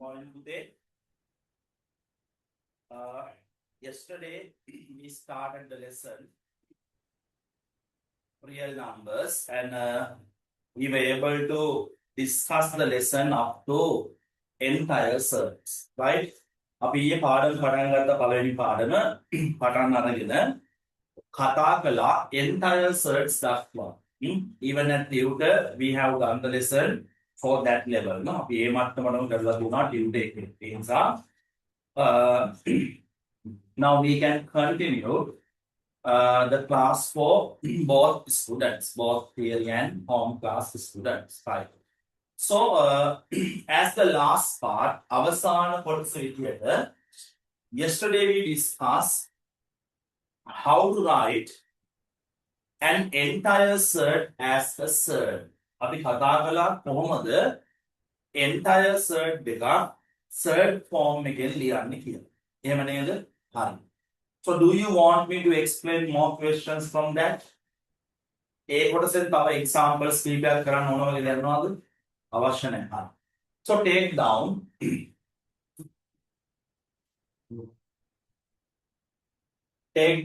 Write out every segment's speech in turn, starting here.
Morning today. Yesterday we started the lesson real numbers and we were able to discuss the lesson up to entire surds, right? අපි ඊයේ පාඩම් පටන් ගත්ත පළවෙනි පාඩම පටන් අරගෙන කතා කළා entire surds දක්වා. Even at tutor we have done the lesson for that level. No, අපි ඒ මට්ටමටම කරලා දුන්නා tutor එකේ. ඒ නිසා now we can continue the class for both students, both theory and home class students, right? So, as the last part, අවසාන කොටස විදියට yesterday we discussed how to write an entire surd as a surd. අපි කතා කළා කොහොමද entire surd දෙක surd form එකෙන් ලියන්නේ කියලා. එහෙම නේද? හරි. So do you want me to explain more questions from that? ඒ කොටසෙන් තව examples කීපයක් කරන්න ඕන වගේ දැනනවද? අවශ්‍ය නැහැ. So take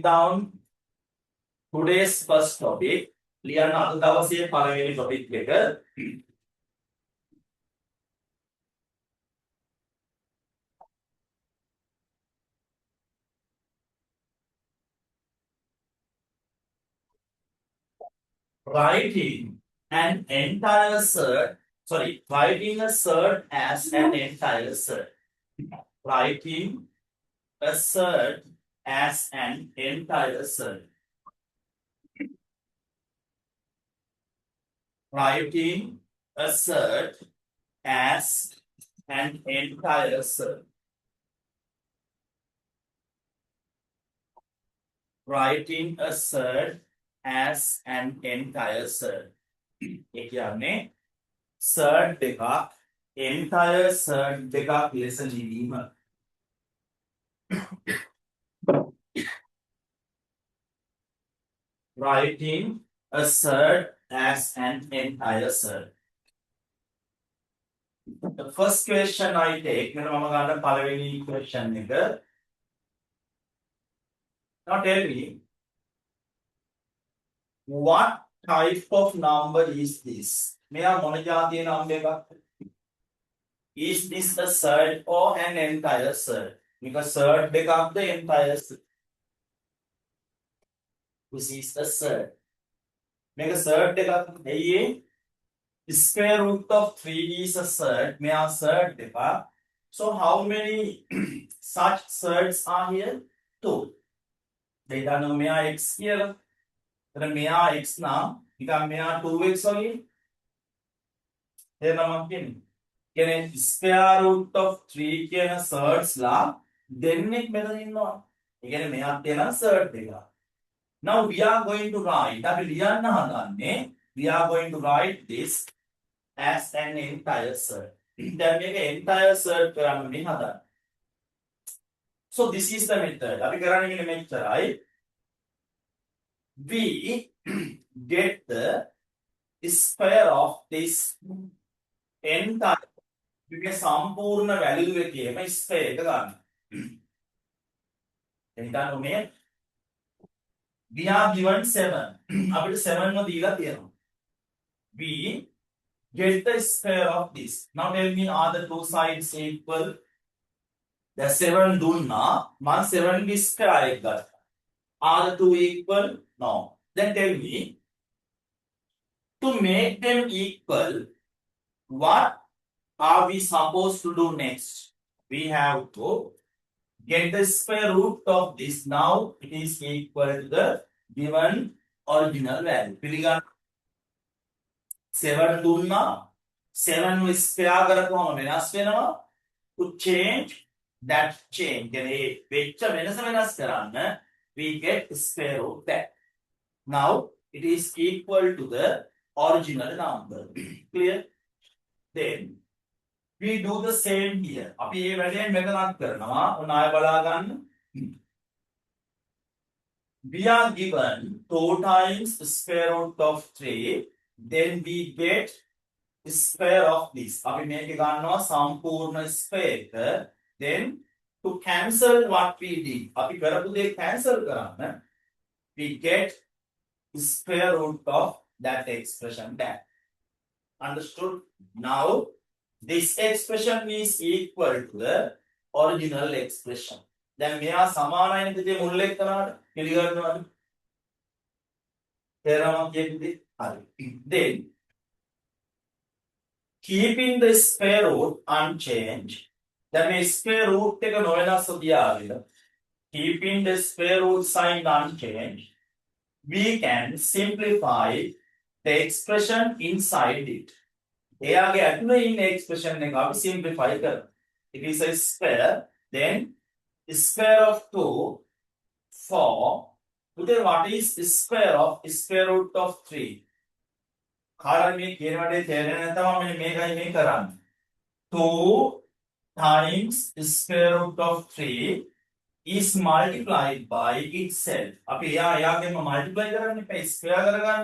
down today's first topic. ලියන්න අද දවසේ පළවෙනි topic එක. Writing an entire surd, writing a surd as an entire surd. Writing a surd as an entire surd. Writing a surd as an entire surd. Writing a surd as an entire surd. ඒ කියන්නේ surd දෙකක් entire surd දෙකක් ලෙස ලිවීම. Writing a surd as an entire surd. The first question I take, මම ගන්න පළවෙනි question එක. Now tell me, what type of number is this? මෙයා මොන જાතියේ number එකක්ද? Is this a surd or an entire surd? Because surd දෙකක්ද entire surd? This is a surd. මේක surd දෙකක්. එයි square root of 3 is a surd. මෙයා surd දෙකක්. So how many such surds are here? 2. දෙයano මෙයා x කියලා. එතන මෙයා x නම් නිකන් මෙයා 2x වගේ. එහෙනම් මම කියන්නේ square root of 3 කියන surds ලා දෙන්නෙක් මෙතන ඉන්නවා. ඒ කියන්නේ මෙයා තියෙන surd දෙකක්. Now we are going to write, we are going to write this as an entire surd. Then make an entire surd කරන්න මේ හදන්න. So this is the method. අපි කරන්නේ ඉන්නේ මෙච්චරයි. We get the square of this entire මේ සම්පූර්ණ value එකේම square එක ගන්න. එනිකන් මේ we are given 7. අපිට 7 ව දීලා තියෙනවා. We get the square of this. Now tell me, are the two sides equal? The 7 දුන්නා. මම 7 ගේ square එක ගත්තා. Are the two equal? No. Then tell me, to make them equal, what are we supposed to do next? We have to get the square root of this. Now it is equal to the given original value. පිළිගන්න 7 දුන්නා 7 ව square කරපුවම වෙනස් වෙනවා. To change that change, කියන්නේ වෙච්ච වෙනස් කරන්න we get square root that. Now it is equal to the original number. Clear? Then we do the same here. අපි මේ වැඩේ මෙතනත් කරනවා. ඔන්න ආය බලා ගන්න. We are given 2 times square root of 3. Then we get square of this. අපි මේක ගන්නවා සම්පූර්ණ square එක. Then to cancel what we did. අපි කරපු දේ cancel කරන්න we get square root of that expression back. Understood? Now this expression is equal to the original expression. දැන් මෙයා සමානයි නේද මුල් එක්කනට පිළිගන්නවද? තේරෙනවද කියන්නේ? හරි. Then keeping the square root unchanged. දැන් මේ square root එක නොවෙනස්ව තියාගෙන keeping the square root sign unchanged, we can simplify the expression inside it. එයාගේ ඇතුලේ ඉන්න expression එක අපි simplify කරමු. It is a square, then square of 2, 4. Then what is square of square root of 3? කාටද මේ කියන වැඩේ තේරෙන්නේ නැත්නම් මම මේකයි මේ කරන්නේ. 2 times square root of 3 is multiplied by itself. අපි එයාගෙම multiply කරන්නේ එපා square කරගන්න.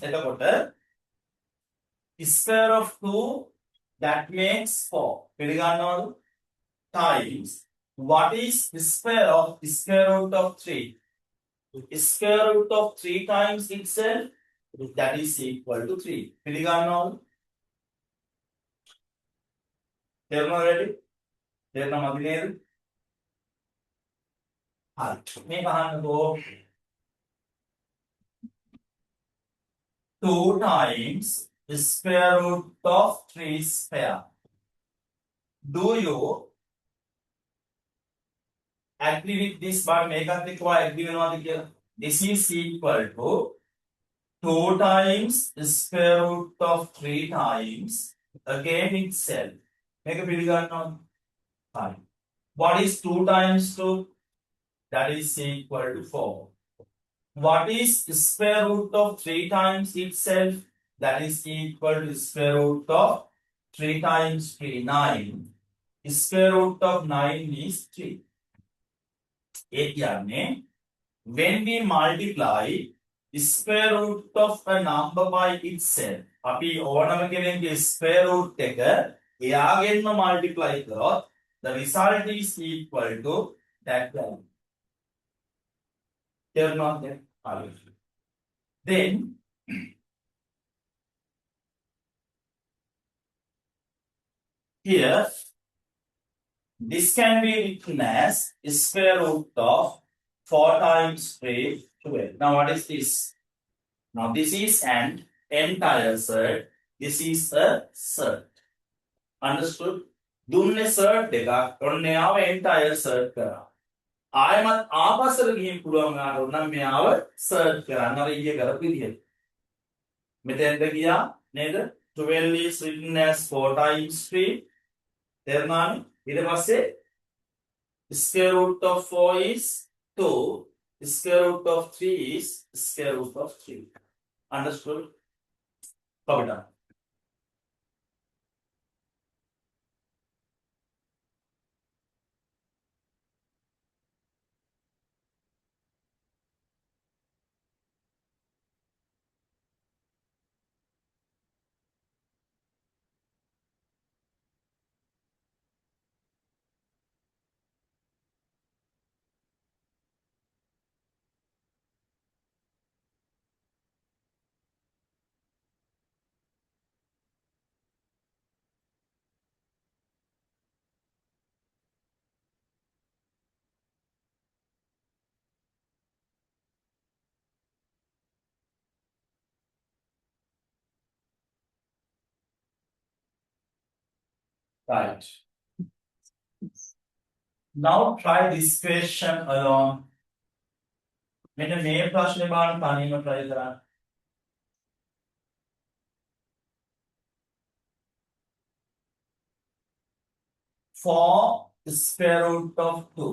එතකොට square of 2 that makes 4. පිළිගන්නවද? Times what is square of square root of 3? Square root of 3 times itself, that is equal to 3. පිළිගන්නවද? තේරුණාද වැඩි? තේරුණා මදි නේද? හරි. මේක අහන්නකෝ. 2 times square root of 3 square. Do you agree with this? But මේකත් එක්ක ඔයා agree වෙනවද කියලා? This is equal to 2 times square root of 3 times again itself. මේක පිළිගන්නවද? හරි. What is 2 times 2? That is equal to 4. What is square root of 3 times itself? That is equal to square root of 3 times 3, 9. Square root of 9 is 3. ඒ කියන්නේ when we multiply square root of a number by itself, අපි ඕනම කෙනෙක්ගේ square root එක එයාගෙන්ම multiply කරොත් the result is equal to that value. තේරුණාද? හරි. Then here this can be written as square root of 4 times 3, 12. Now what is this? Now this is an entire set. This is a set. Understood? දුන්නේ set එකක්. ඔන්න යාව entire set කරා. ආයමත් ආපස්සට ගිහින් පුළුවන් ගන්න ඕන නම් මෙයාව set කරන්න අර ඊයේ කරපු විදිහට. මෙතෙන්ද ගියා නේද? 12 is written as 4 times 3. තේරුණානේ? ඊට පස්සේ square root of 4 is 2. Square root of 3 is square root of 3. Understood? Copy down. Right. Now try this question alone. මෙන්න මේ ප්‍රශ්නේ බලන්න තනියම try කරන්න. 4 square root of 2.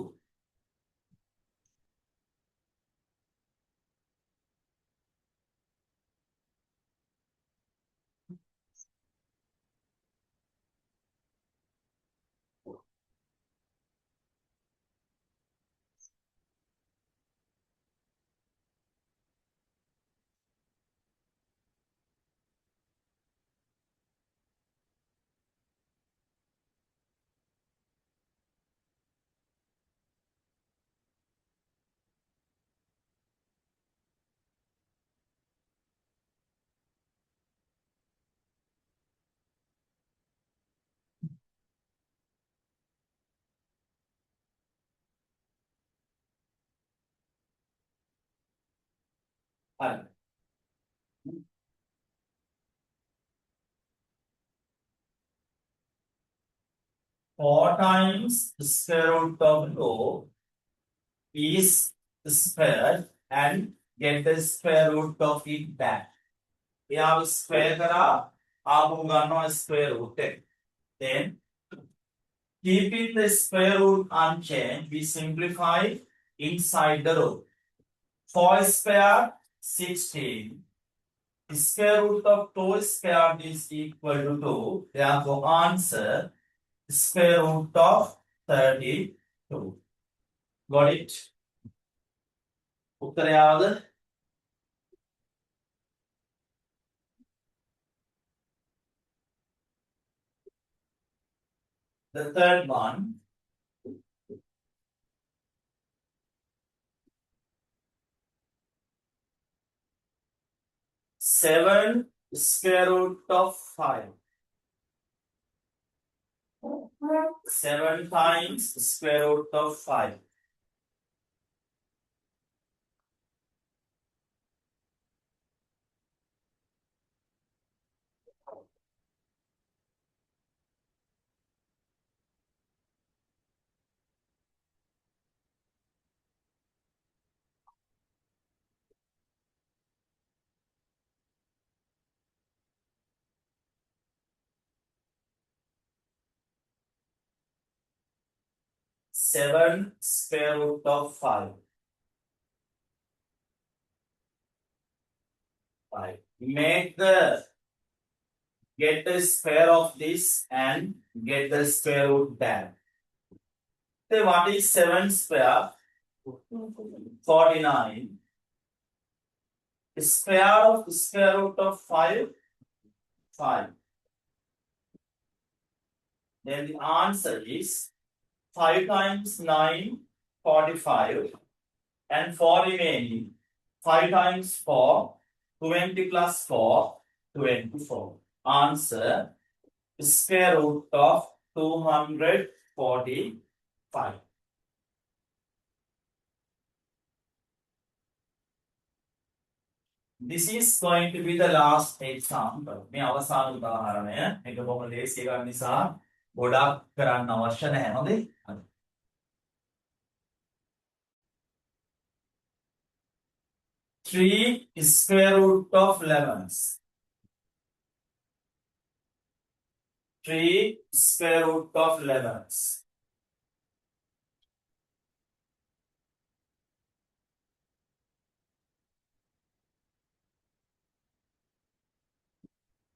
හරි. 4 times square root of rho is squared and get the square root of it back. එයාව square කරා ආපහු ගන්නවා square root එක. Then keeping the square root unchanged, we simplify inside the row. 4 squared 16. Square root of 2 squared is equal to 2. Therefore, answer square root of 32. Got it? උත්තරය ආවද? The third one. Seven square root of 5. 7 times square root of 5. Seven square root of 5. 5. Get the square of this and get the square root back. So what is 7 square? 49. Square of square root of 5? 5. Then the answer is 5 times 9, 45. And 4 remaining. 5 times 4, 20 plus 4, 24. Answer square root of 245. This is going to be the last example. මේ අවසාන උදාහරණය. මේක බොහොම ලේසි එකක් නිසා ගොඩක් කරන්න අවශ්‍ය නැහැ. හොඳයි? 3 square root of 11. 3 square root of 11.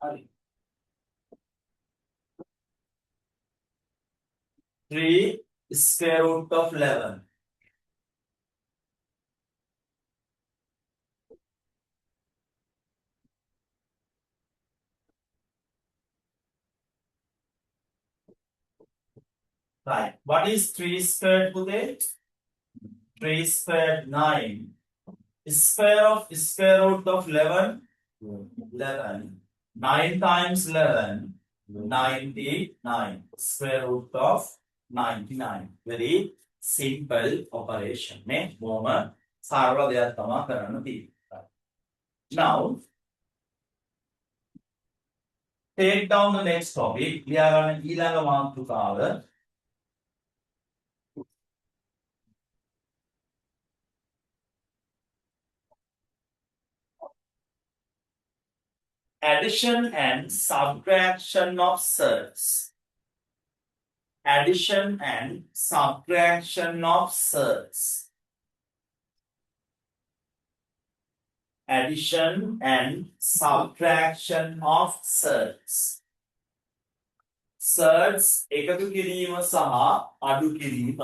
Hurry. 3 square root of 11. Right. What is 3 squared today? 3 squared 9. Square of square root of 11? 11. 9 times 11? 99. Square root of 99. Very simple operation. Ne? බොහොම සරල දෙයක් තමයි කරන්න තියෙන්නේ. Now, take down the next topic. ලියා ගන්න ඊළඟ මාතෘකාව. Addition and subtraction of surds. Addition and subtraction of surds. Addition and subtraction of surds. Surds එකතු කිරීම සහ අඩු කිරීම.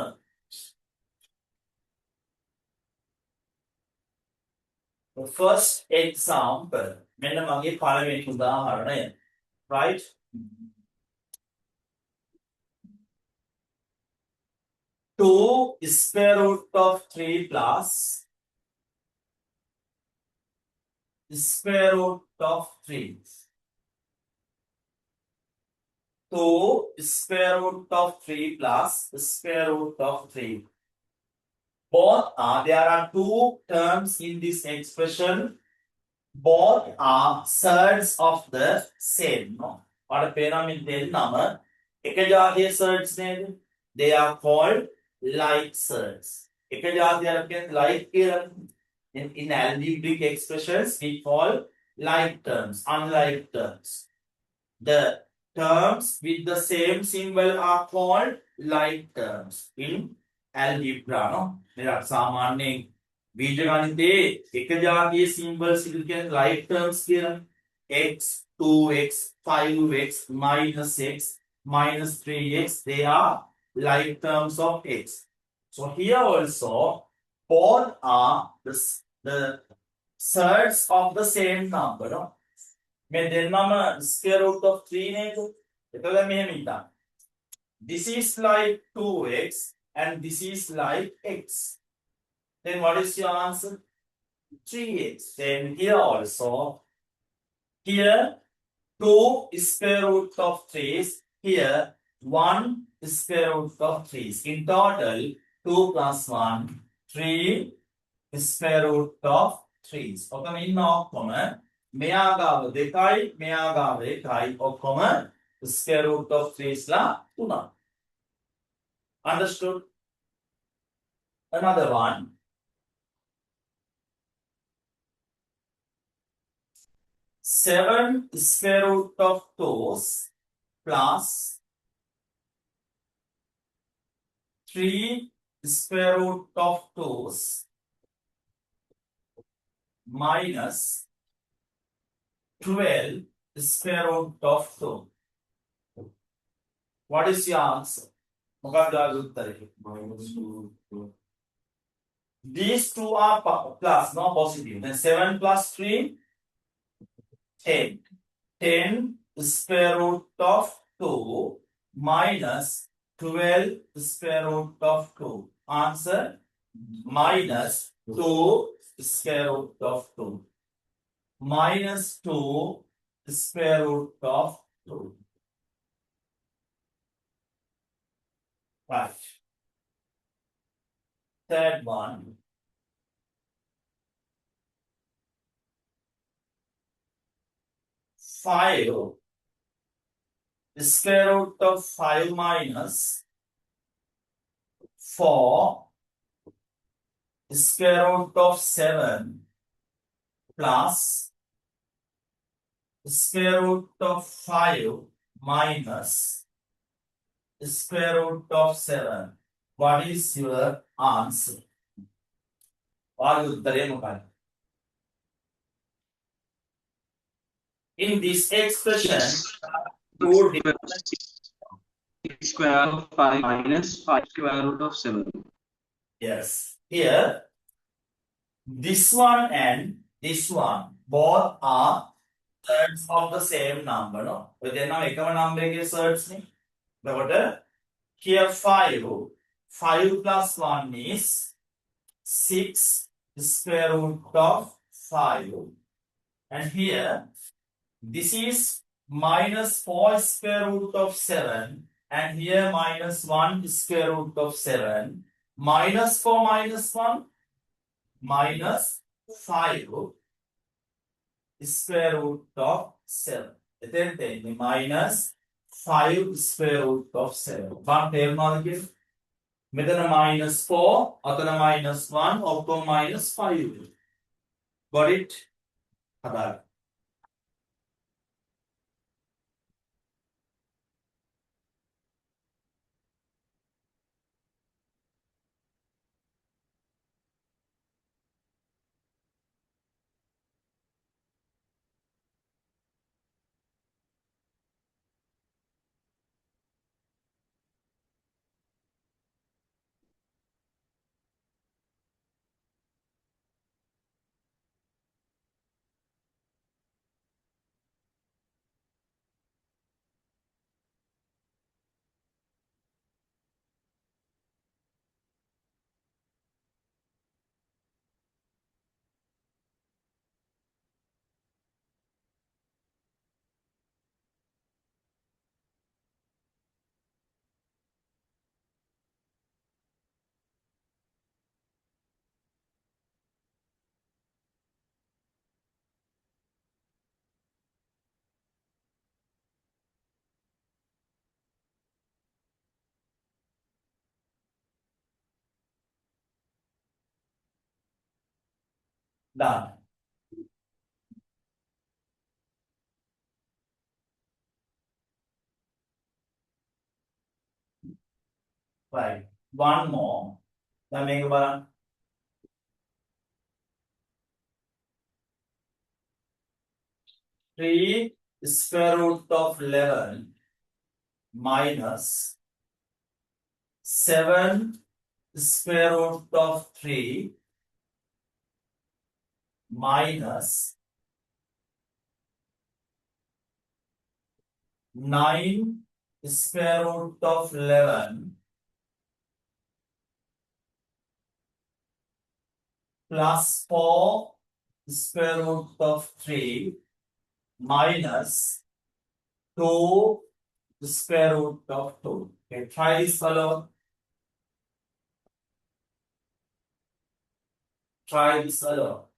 The first example. මෙන්න මගේ පළවෙනි උදාහරණය. Right? Two square root of 3 plus square root of 3. 2 square root of 3 plus square root of 3. There are two terms in this expression. both are surds of the same. No? What pyramid දෙන්නම එක ජාතියේ surds නේද? They are called like surds. එක ජාතියක් කියන්නේ like කියලා. In algebraic expressions, we call like terms, unlike terms. The terms with the same symbol are called like terms in algebra. No? මෙයා සාමාන්‍යයෙන් බීජගණිතයේ එක ජාතියේ symbols ඉදු කියන්නේ like terms කියලා. x, 2x, 5x, -x, -3x, they are like terms of x. So here also both are the surds of the same number. No? මේ දෙන්නම square root of 3 නේද? එතකොට මෙහෙම හිතන්න. This is like 2x and this is like x. Then what is your answer? 3x. Then here also, here 2 is square root of 3. Here 1 is square root of 3. In total, 2 plus 1, 3 is square root of 3. ඔතන ඉන්න ඔක්කොම මෙයා ගාව 2යි මෙයා ගාව 1යි ඔක්කොම square root of 3 ලා 3. Understood? Another one. 7 square root of 2 plus 3 square root of 2 minus 12 square root of 2. What is your answer? මොකක්ද උත්තරේ? These two are plus, no positive. Then 7 plus 3, 10. 10 square root of 2 minus 12 square root of 2. Answer minus 2 square root of 2. Minus 2 square root of 2. Right. Third one. 5 square root of 5 minus 4 square root of 7 plus square root of 5 minus square root of 7. What is your answer? ඔයාගේ උත්තරය මොකක්ද? In this expression, two different square of 5 minus 5 square root of 7. yes. Here, this one and this one both are thirds of the same number. No? ඔය දෙන්නම එකම number එකේ thirds නේ. එතකොට here 5 plus 1 is 6 square root of 5. And here, this is minus 4 square root of 7. And here minus 1 square root of 7. Minus 4 minus 1 minus 5 square root of 7. එතෙන් තියෙන්නේ minus 5 square root of 7. මම තේරුණාද කියලා? මෙතන minus 4, අතන minus 1, ඔක්කොම minus 5. Got it? හදාගන්න. Done. Right. One more. Then make one. 3 square root of 11 minus 7 square root of 3 minus 9 square root of 11 plus 4 square root of 3 minus 2 square root of 2. Okay, try this alone. Try this alone.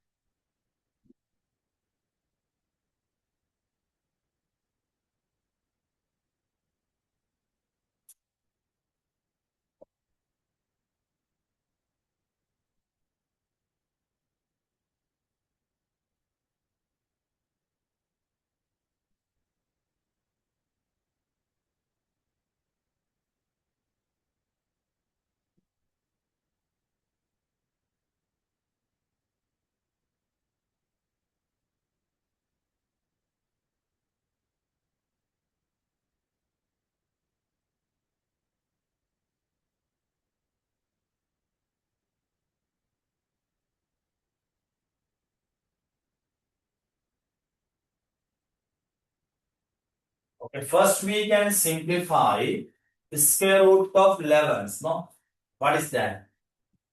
Okay, first we can simplify the square root of 11. No? What is that?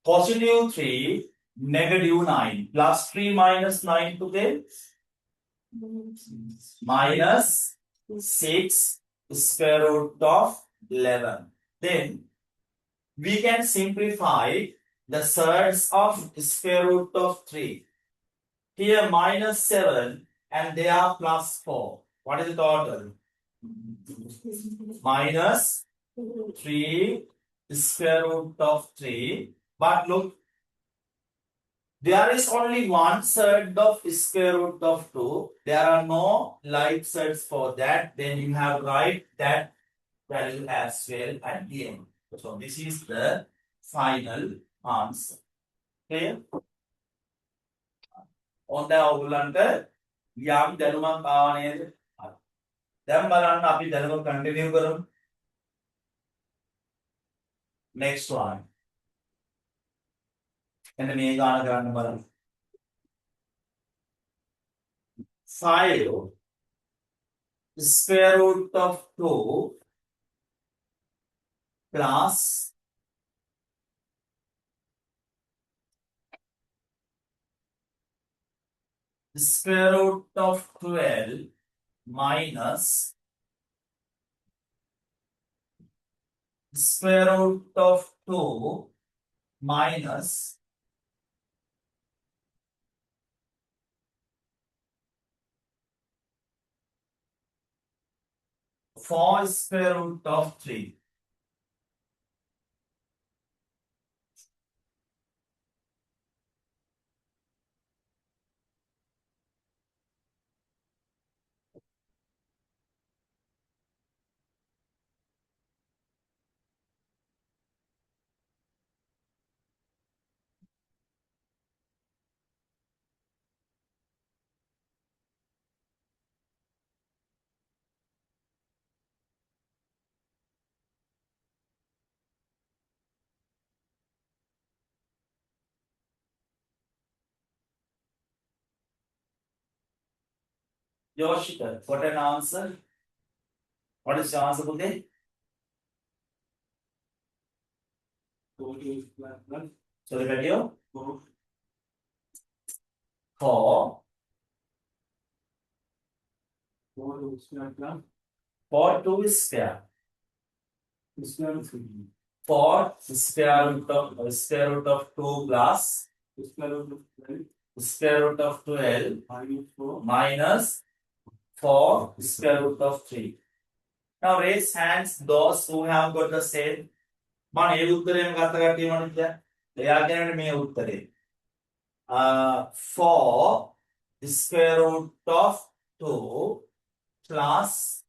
Positive 3, negative 9, plus 3 minus 9 to get minus 6 square root of 11. Then we can simplify the surds of square root of 3. Here minus 7 and they are plus 4. What is the total? Minus 3 square root of 3. But look, there is only one surd of square root of 2. There are no like surds for that. Then you have write that value as well at the end. So this is the final answer. Clear? On the ඔයගොල්ලන්ට යම් දැනුමක් ආවා නේද? දැන් බලන්න අපි දැනුම continue කරමු. Next one. එන්න මේ ගාන කරන්න බලමු. 5 square root of 2 plus square root of 12 minus square root of 2 minus four square root of 3. Yoshika, what an answer? What is your answer, Bude? So the video? 4 4 2 square. 4 square root of 2 plus square root of 12 minus 4 square root of 3. Now raise hands those who have got the same. Man, ये उत्तरे में करता करती है मन क्या? ले आके मैंने मैं उत्तरे. 4 square root of 2 plus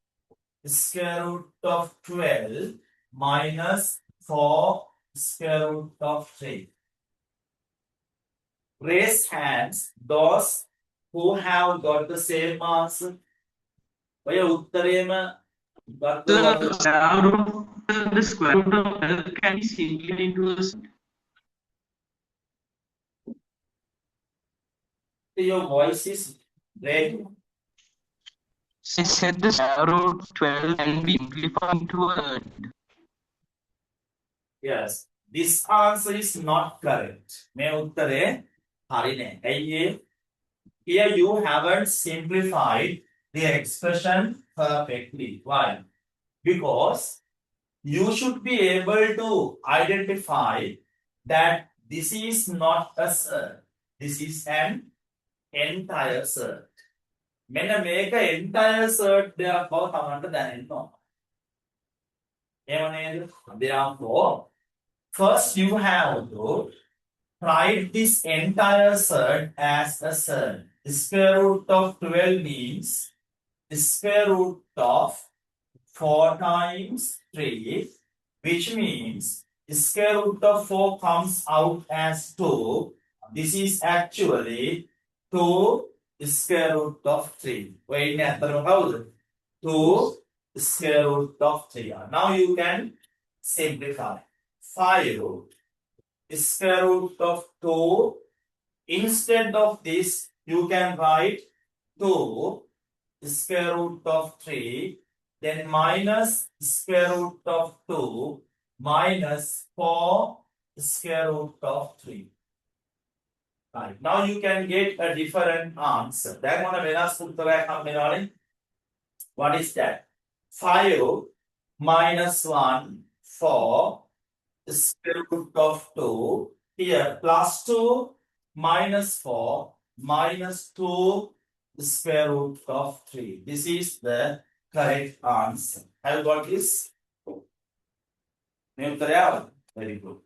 square root of 12 minus 4 square root of 3. Raise hands those who have got the same answer. ඔය උත්තරේම The square root, the square root of L can be simply into the your voice is red. said the square root 12 can be simplified into a Yes, this answer is not correct. මේ උත්තරේ හරි නෑ. ඇයි ඒ? Here you haven't simplified the expression perfectly. Why? Because you should be able to identify that this is not a cert. This is an entire cert. මෙන්න මේක entire cert දෙයක් බව තමන්ට දැනෙන්න ඕන. එහෙම නේද? Therefore, first you have to write this entire cert as a cert. The square root of 12 means the square root of 4 times 3, which means the square root of 4 comes out as 2. This is actually 2 square root of 3. Wait, 2 square root of 3. Now you can simplify. 5 square root of 2. Instead of this, you can write 2 square root of 3, then minus square root of 2 minus 4 square root of 3. Right. Now you can get a different answer. දැන් මොන වෙනස් උත්තරයක් හම්බෙනවනේ? What is that? 5 minus 1, 4 square root of 2. Here plus 2 minus 4 minus 2 square root of 3. This is the correct answer. Have you got this? Very good.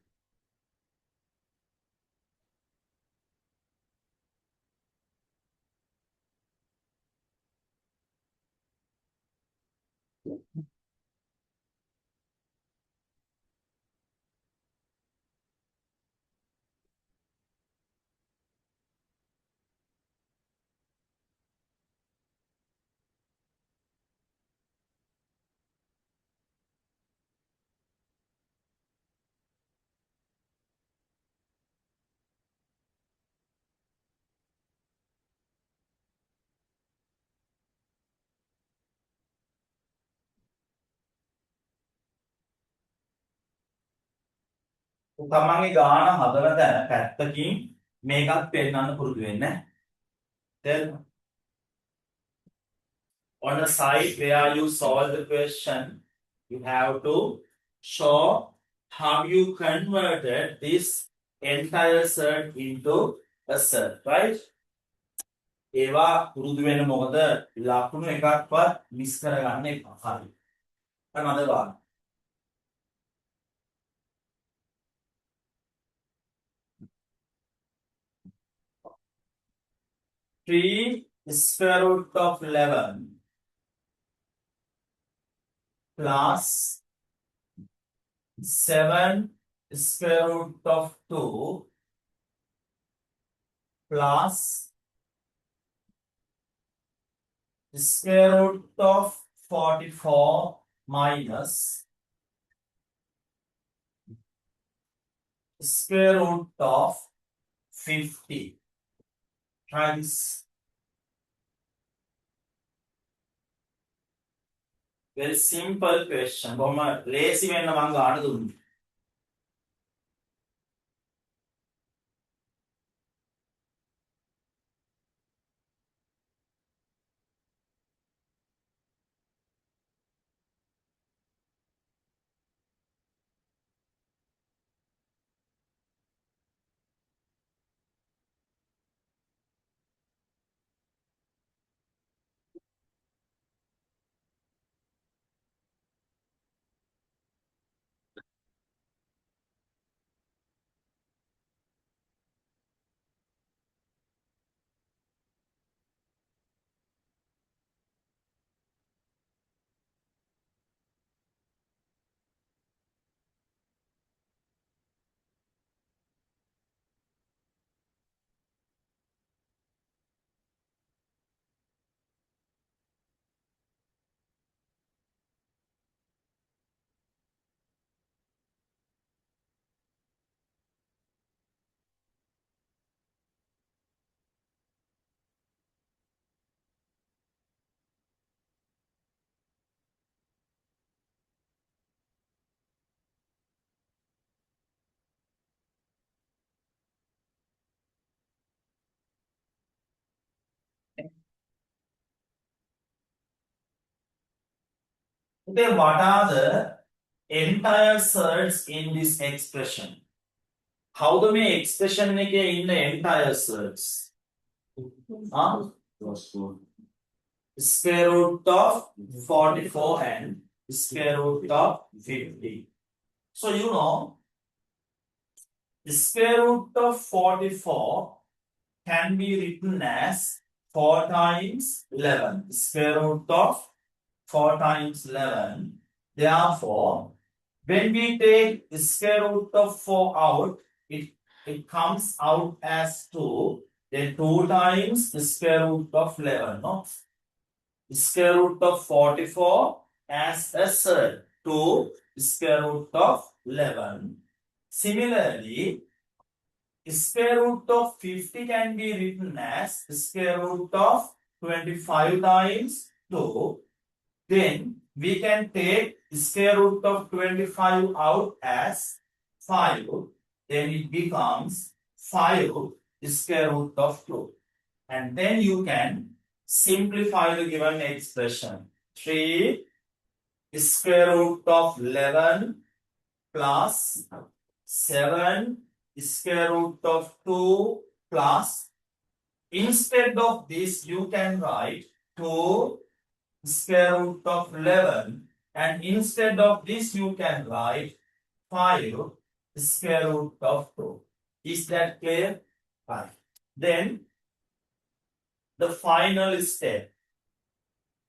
තමන්ගේ ගාන හදන තැන පැත්තකින් මේකත් පෙන්නන්න පුරුදු වෙන්න. Then on the side where you solve the question, you have to show how you converted this entire set into a set, right? ඒවා පුරුදු වෙන මොකද ලකුණු එකක්වත් මිස් කරගන්න එපා. හරි. අනද බලන්න. 3 square root of 11 plus 7 square root of 2 plus square root of 44 minus square root of 50. Try this. Very simple question. බොහොම ලේසි වෙන්න මම ගන්න දුන්නේ. Then what are the entire surds in this expression? How the may expression in the entire surds? Huh? Square root of 44 and square root of 50. So you know, the square root of 44 can be written as 4 times 11. Square root of 4 times 11. Therefore, when we take the square root of 4 out, it comes out as 2. Then 2 times the square root of 11. No? Square root of 44 as a surd. 2 square root of 11. Similarly, square root of 50 can be written as square root of 25 times 2. Then we can take square root of 25 out as 5. Then it becomes 5 square root of 2. And then you can simplify the given expression. 3 square root of 11 plus 7 square root of 2 plus, instead of this you can write 2 square root of 11, and instead of this you can write 5 square root of 2. Is that clear? Fine. Then the final step.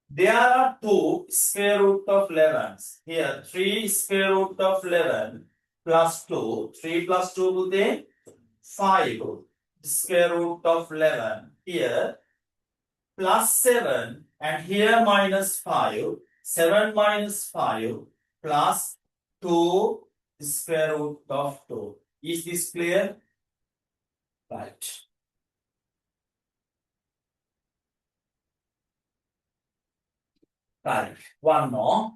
There are 2 square root of 11s. Here 3 square root of 11 plus 2. 3 plus 2 will be 5 square root of 11. Here plus 7 and here minus 5. 7 minus 5 plus 2 square root of 2. Is this clear? Right. Right. One more.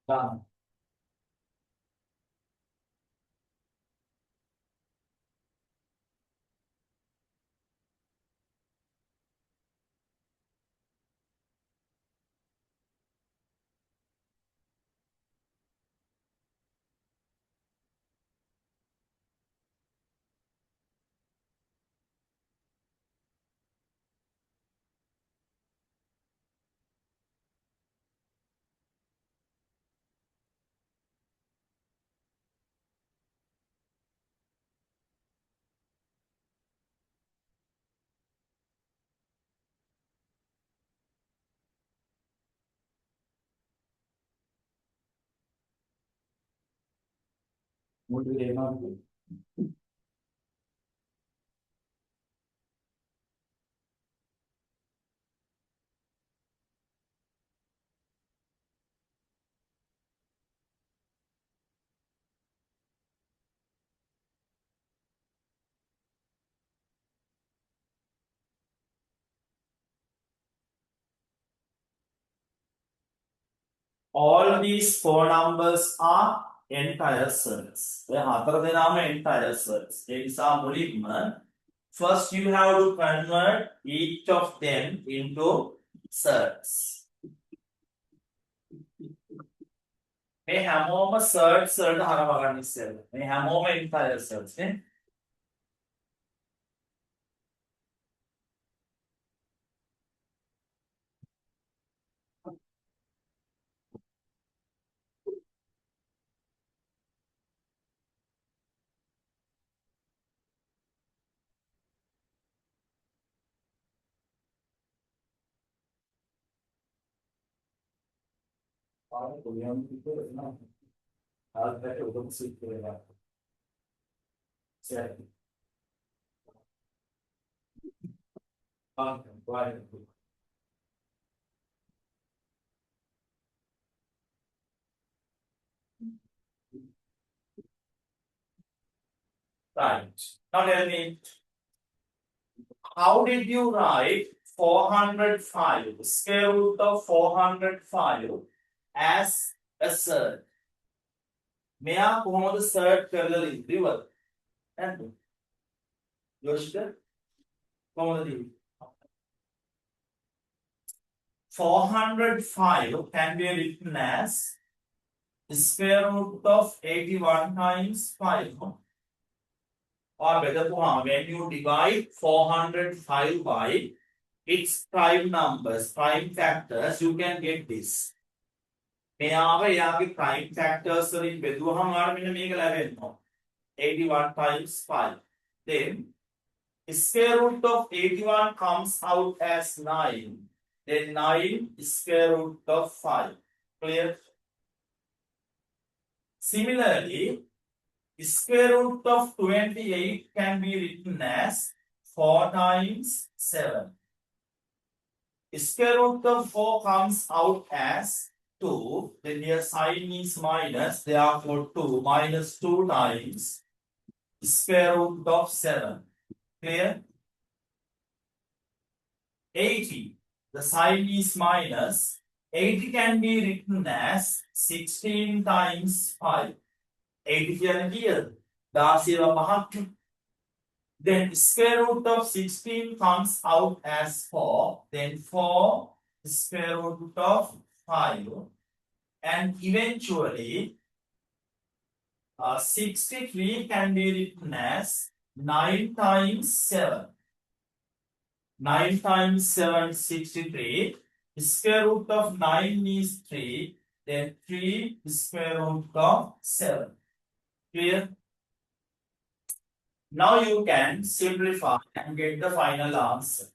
Done. All these four numbers are entire sets. Other than entire sets. First, you have to convert each of them into sets. මේ හැමෝම සර්ට්ස් වලට හරව ගන්න ඉස්සෙල්ලා. මේ හැමෝම entire sets නේ. Right. Now tell me, how did you write 405, square root of 405 as a surd? මෙයා කොහොමද සර්ට් කරලා ඉවර? නේද? යෝෂිත කොහොමද ඉවර? 405 can be written as square root of 81 times 5. Or better, when you divide 405 by its prime numbers, prime factors, you can get this. මෙයාව එයාගේ prime factors වලින් බෙදුවහම ආර මෙන්න මේක ලැබෙනවා. 81 times 5. Then square root of 81 comes out as 9. Then 9 square root of 5. Clear? Similarly, square root of 28 can be written as 4 times 7. Square root of 4 comes out as 2. Then your sign is minus, therefore 2 minus 2 times square root of 7. Clear? 80. The sign is minus. 80 can be written as 16 times 5. 80 කියන්නේ කීයද? 16 Then square root of 16 comes out as 4. Then 4 square root of 5. And eventually 63 can be written as 9 times 7. 9 times 7, 63. Square root of 9 is 3. Then 3 square root of 7. Clear? Now you can simplify and get the final answer.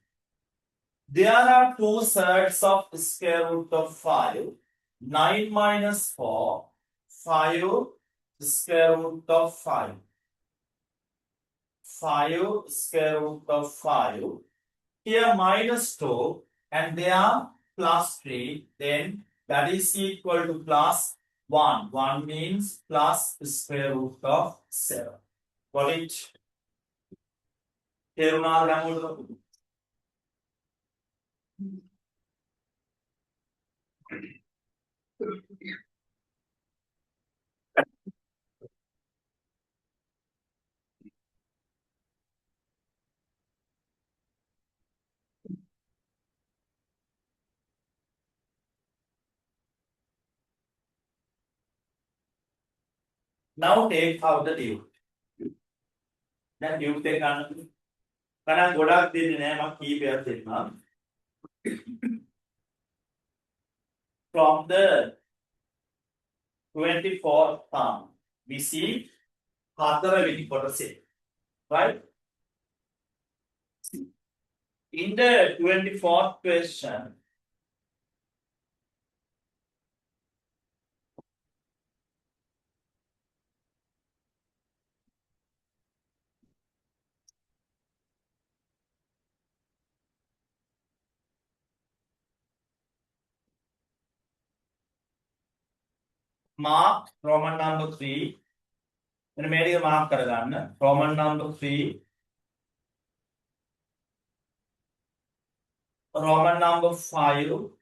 There are two sets of square root of 5. 9 minus 4, 5 square root of 5. 5 square root of 5. Here minus 2 and there plus 3. Then that is equal to plus 1. 1 means plus square root of 7. Got it? Now take out the tube. Then tube take ගන්න. ගණන් ගොඩක් දෙන්නේ නැහැ මම කීපයක් දෙන්නම්. From the 24th term, we see හතරවෙනි කොටසේ. Right? In the 24th question, mark Roman number 3. මෙන්න මේ ටික mark කරගන්න. Roman number 3. Roman number 5.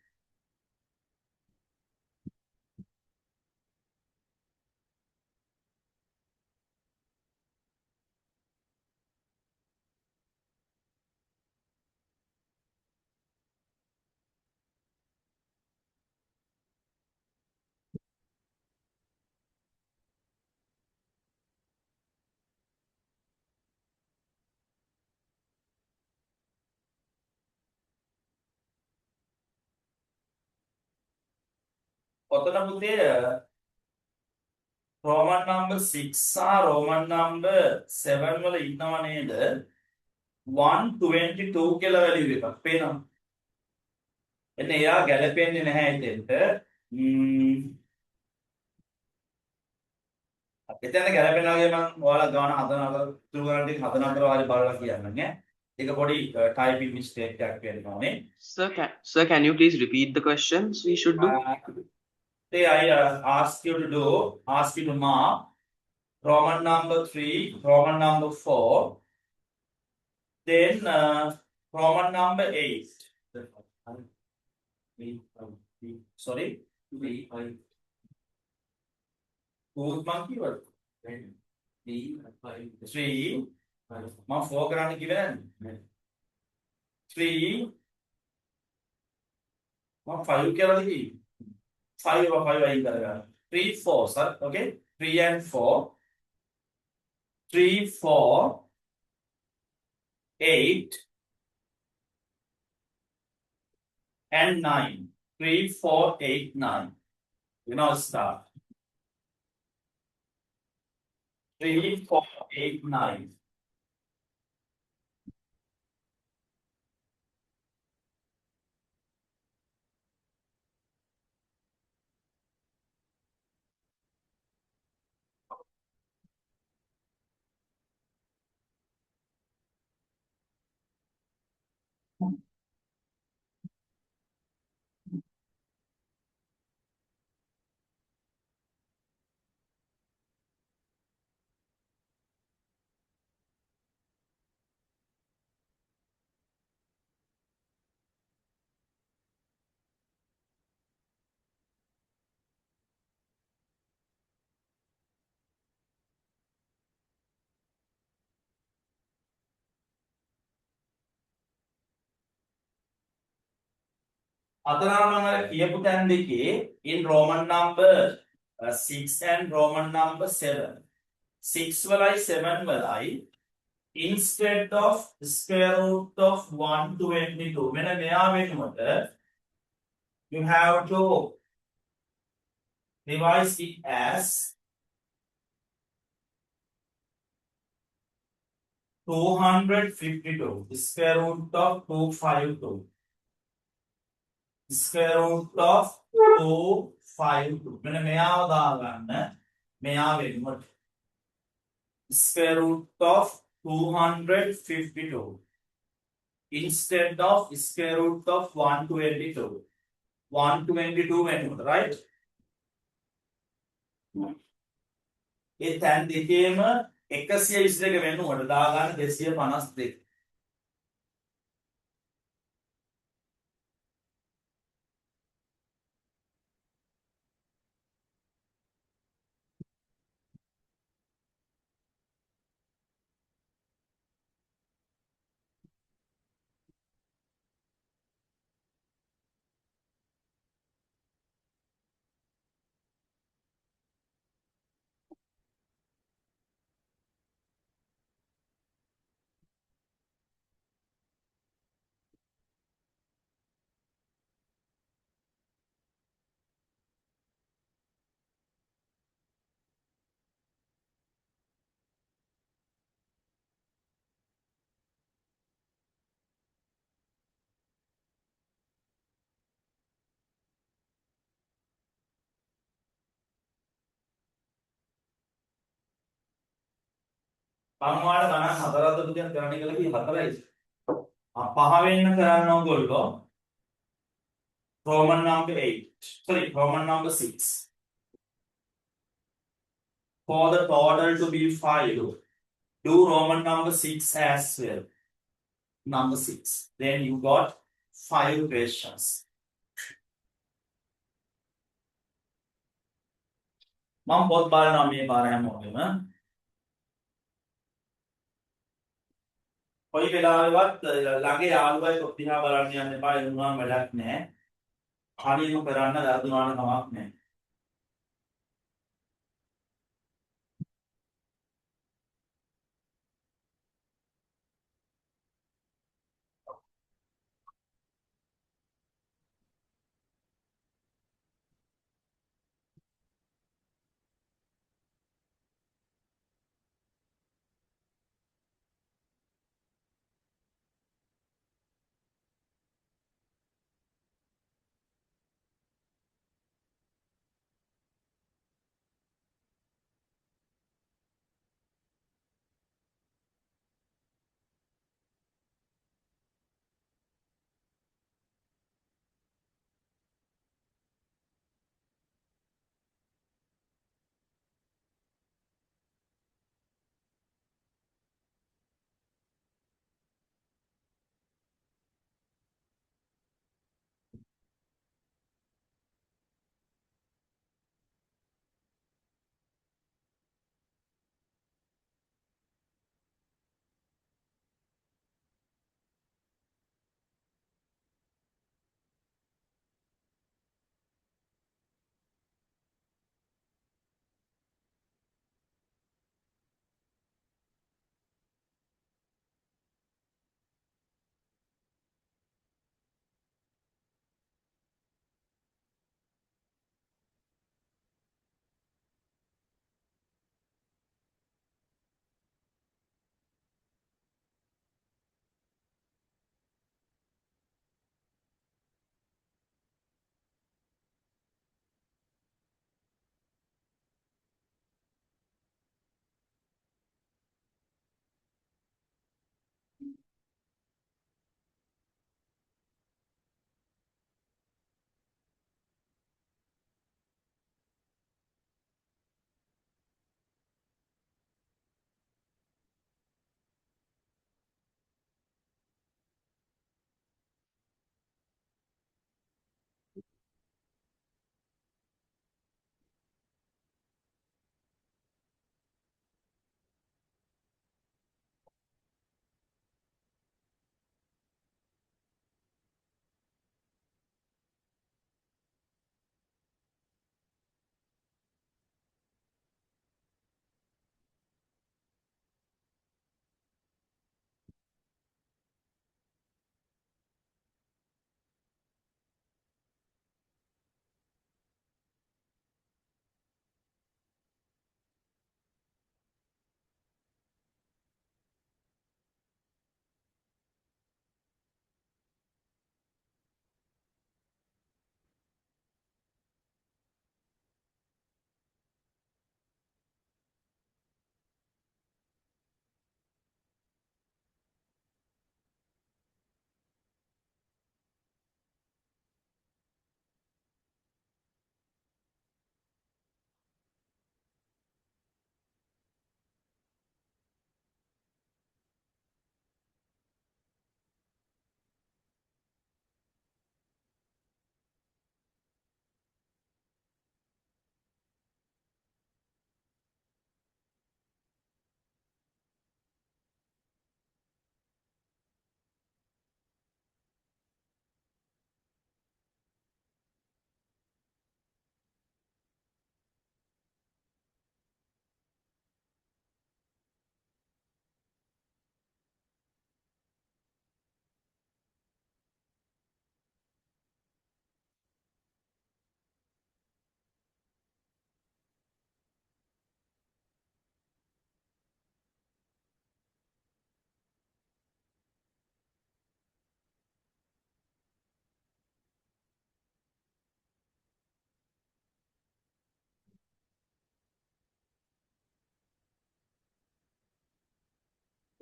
ඔතන පුතේ Roman number 6 සහ Roman number 7 වල ඉන්නව නේද? 122 කියලා වැලියු එකක් පේනවා. එන්න එයා ගැලපෙන්නේ නැහැ එතෙන්ට. එතන ගැලපෙනවා වගේ මම ඔයාලා ගාන හදන අතර තුරු ගන්න ටික හදන අතර වාරි බලලා කියන්නම් ඈ. ඒක පොඩි typing mistake එකක් වෙනවා නේ. Sir, can you please repeat the questions we should do? Say I ask you to mark Roman number 3, Roman number 4, then Roman number 8. Sorry? Who's monkey word? 3. Ma 4 කරන්න කිව්වේ නේද? 3. Ma 5 කියලා කිව්වේ. 5 අයින් කරගන්න. 3 4 sir. Okay? 3 and 4. 3 4 8 and 9. 3 4 8 9. You know start. 3 4 8 9. අතරම මම අර කියපු තැන් දෙකේ in Roman number 6 and Roman number 7. 6 වලයි 7 වලයි instead of square root of 122 මෙන්න මෙයා වෙනුවට you have to revise it as 252 square root of 252 square root of 252 මෙන්න මෙයාව දාගන්න මෙයා වෙනුවට square root of 252 instead of square root of 122 වෙනුවට right ඒ තැන් දෙකේම 122 වෙනුවට දාගන්න 252 පංවාඩ ගණන් හතරක්ද පුතේ කරන්න කියලා කි හතරයි. පහ වෙන්න කරන්න ඕගොල්ලෝ Roman number 8. Sorry, Roman number 6. for the total to be 5, do Roman number 6 as well. Number 6. Then you got 5 questions. මම පොත් බලනවා මේ පාර හැමෝගෙම. කොයි වෙලාවෙවත් ළඟ යාළුවයි පොත් දිහා බලන්න යන්න එපා. ඒ වුණාම වැඩක් නැහැ. හරියම කරන්න දරුණාන කමක් නැහැ.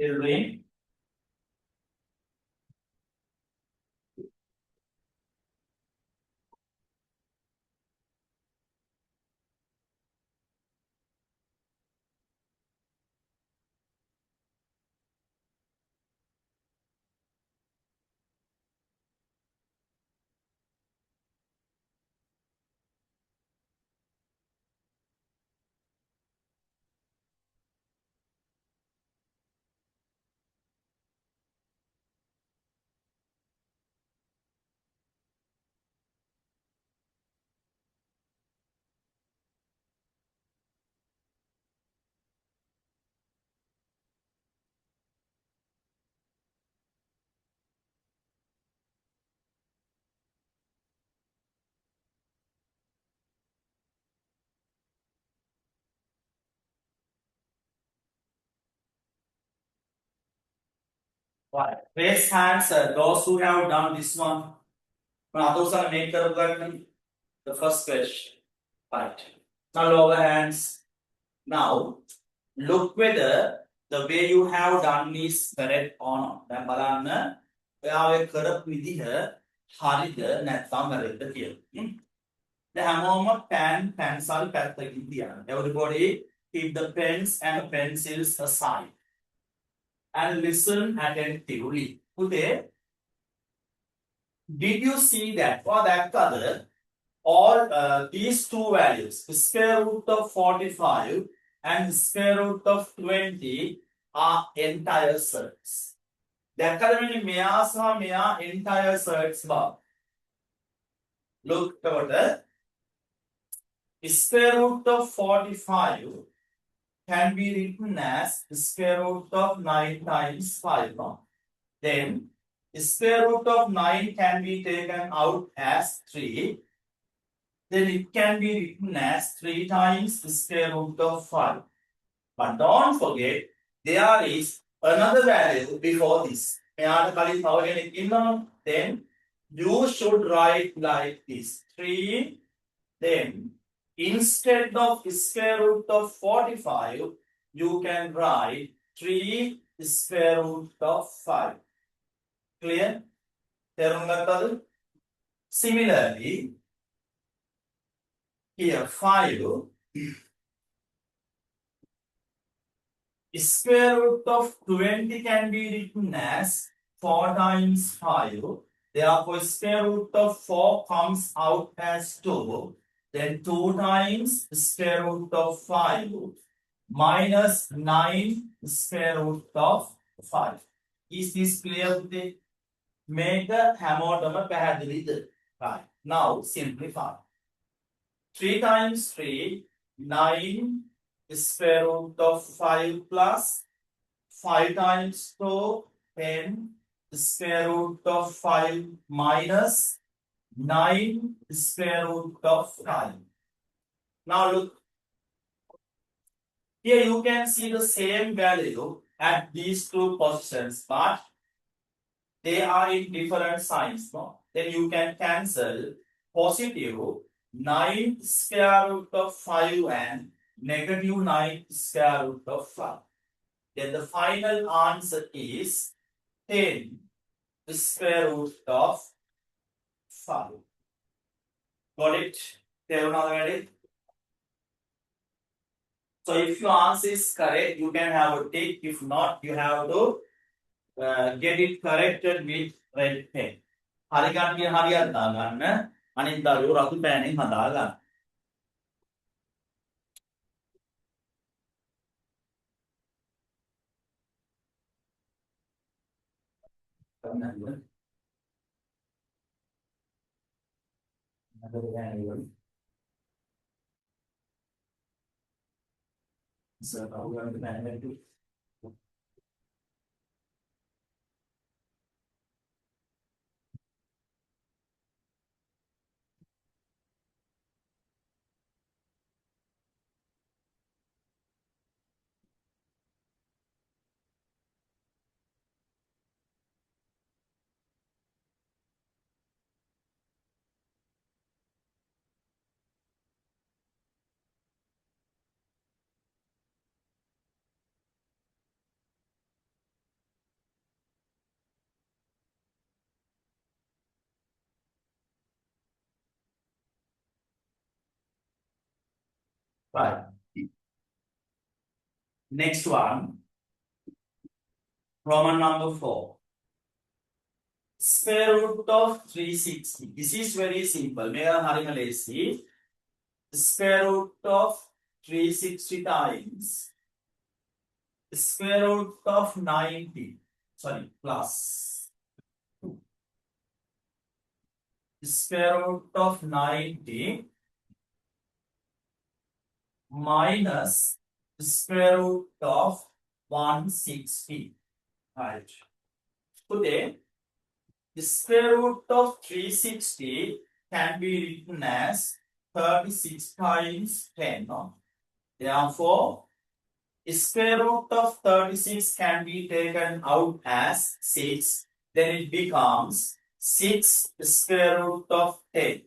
Children, Right. Raise hands, those who have done this one. Others are make the first question. Right. Now lower hands. Now look whether the way you have done is correct or not. දැන් බලන්න ඔයාගේ කරපු විදිහ හරිද නැත්නම් වැරදිද කියලා. දැන් හැමෝම pencil පැත්තකින් තියන්න. Everybody keep the pens and pencils aside and listen attentively. පුතේ, did you see that or that other? All these two values, square root of 45 and square root of 20 are entire surds. දැක්කද මෙන්න මෙයා සහ මෙයා entire surds බව. Look එතකොට square root of 45 can be written as square root of 9 times 5. No? Then square root of 9 can be taken out as 3. Then it can be written as 3 times the square root of 5. But don't forget, there is another value before this. Then you should write like this. 3. Then instead of square root of 45, you can write 3 square root of 5. Clear? Similarly, here 5 square root of 20 can be written as 4 times 5. Therefore, square root of 4 comes out as 2. Then 2 times square root of 5 minus 9 square root of 5. Is this clear? Make the hammer right. Now simplify. 3 times 3, 9 square root of 5 plus 5 times 2, 10 square root of 5 minus 9 square root of 5. Now look, here you can see the same value at these two positions, but they are in different signs. No? Then you can cancel positive 9 square root of 5 and negative 9 square root of 5. Then the final answer is 10 square root of 5. Got it? So if your answer is correct, you can have a tick. If not, you have to get it corrected with red pen. හරියට හරියට දාගන්න. අනිත් දරුවෝ රතු පෑනෙන් හදාගන්න. Right. Next one, Roman number 4. Square root of 360. This is very simple. Square root of 360 times square root of 90. Sorry, plus square root of 90 minus square root of 160. Right. Today, the square root of 360 can be written as 36 times 10. No? Therefore, Square root of 36 can be taken out as 6. Then it becomes 6 square root of 10.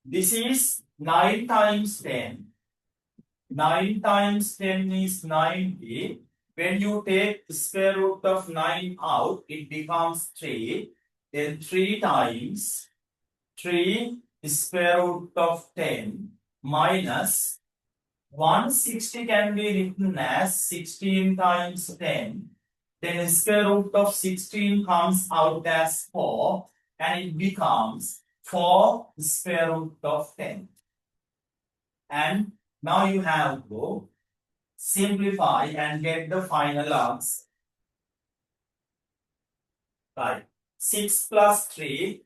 This is 9 times 10. 9 times 10 is 90. When you take the square root of 9 out, it becomes 3. Then 3 times 3 square root of 10 minus 160 can be written as 16 times 10. Then square root of 16 comes out as 4 and it becomes 4 square root of 10. And now you have to simplify and get the final answer. Right. 6 plus 3,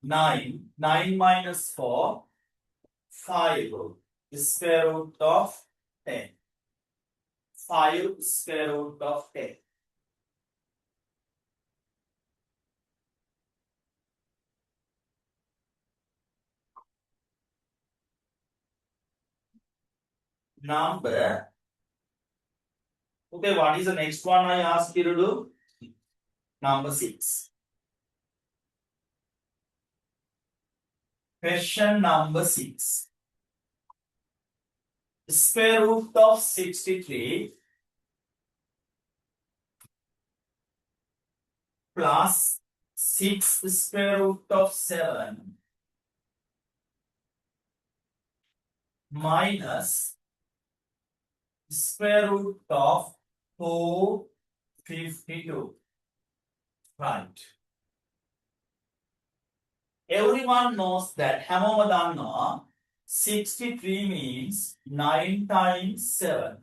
9. 9 minus 4, 5. Square root of 10. 5 square root of 10. Number. Okay, what is the next one I asked you to do? Number 6. Question number 6. Square root of 63 plus 6 square root of 7 minus square root of 252. Right. Everyone knows that හැමෝම දන්නවා 63 means 9 times 7.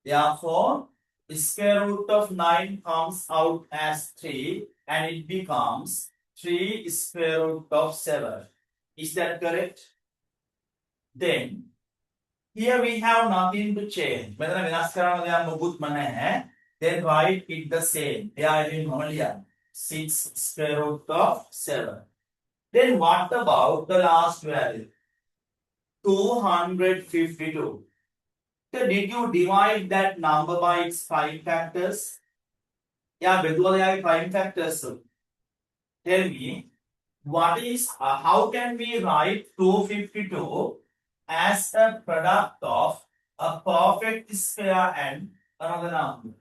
Therefore, square root of 9 comes out as 3 and it becomes 3 square root of 7. Is that correct? Then, here we have nothing to change. මෙතන වෙනස් කරන්න දෙයක් මොකුත්ම නැහැ. Then write it the same. There is only 6 square root of 7. Then what about the last value? 252. So did you divide that number by its prime factors? Yeah, betul ya prime factors. Tell me, how can we write 252 as a product of a perfect square and another number?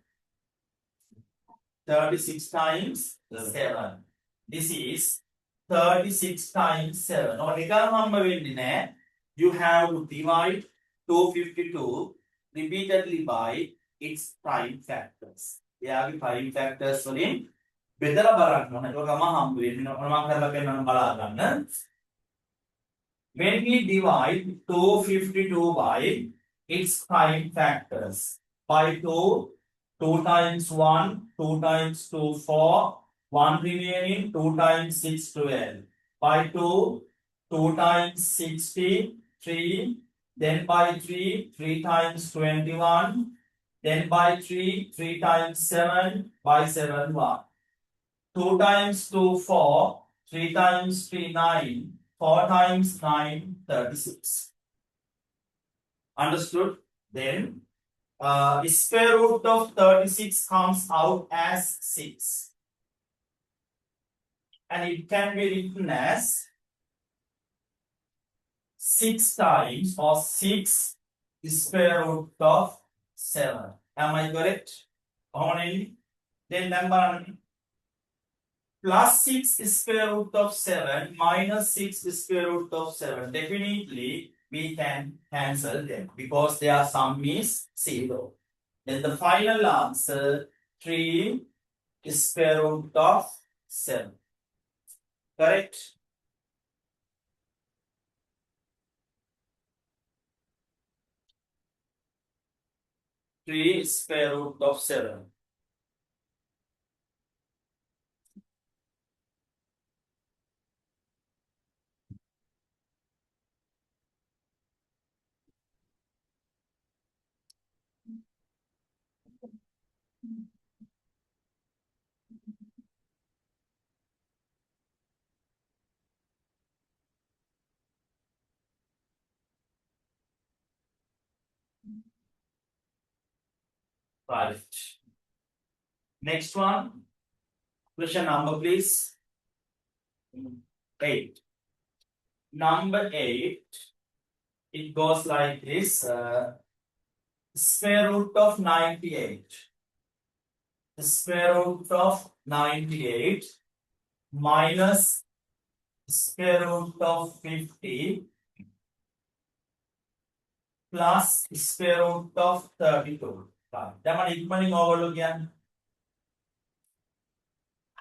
36 times 7. This is 36 times 7. Now, you have to divide 252 repeatedly by its prime factors. Yeah, prime factors වලින් බෙදලා බලන්න ඕන. ඒක ගම හම්බ වෙන්නේ. මොනවා කරලා පෙන්නන්න බලා ගන්න. When we divide 252 by its prime factors by 2, 2 times 1, 2 times 2, 4, 1 remaining, 2 times 6, 12. By 2, 2 times 60, 3. Then by 3, 3 times 21. Then by 3, 3 times 7, by 7, 1. 2 times 2, 4. 3 times 3, 9. 4 times 9, 36. Understood? Then, square root of 36 comes out as 6. And it can be written as 6 times or 6 square root of 7. Am I correct? Then number plus 6 square root of 7 minus 6 square root of 7. Definitely we can cancel them because their sum is 0. Then the final answer 3 square root of 7. Correct? Three square root of 7. Right. Next one. Question number, please. 8. Number 8. It goes like this. Square root of 98. The square root of 98 minus square root of 50 plus square root of 32. Right. Equaling overlook again.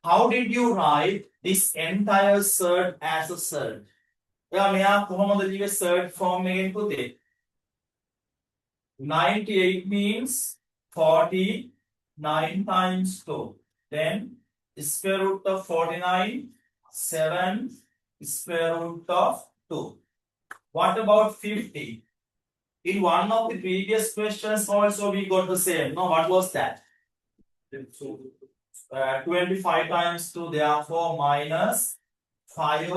How did you write this entire surd as a surd? මෙයා කොහොමද ලියුවේ surd form එකෙන් පුතේ? 98 means 49 times 2. Then square root of 49, 7 square root of 2. What about 50? In one of the previous questions also we got the same. No, what was that? 25 times 2, therefore minus 5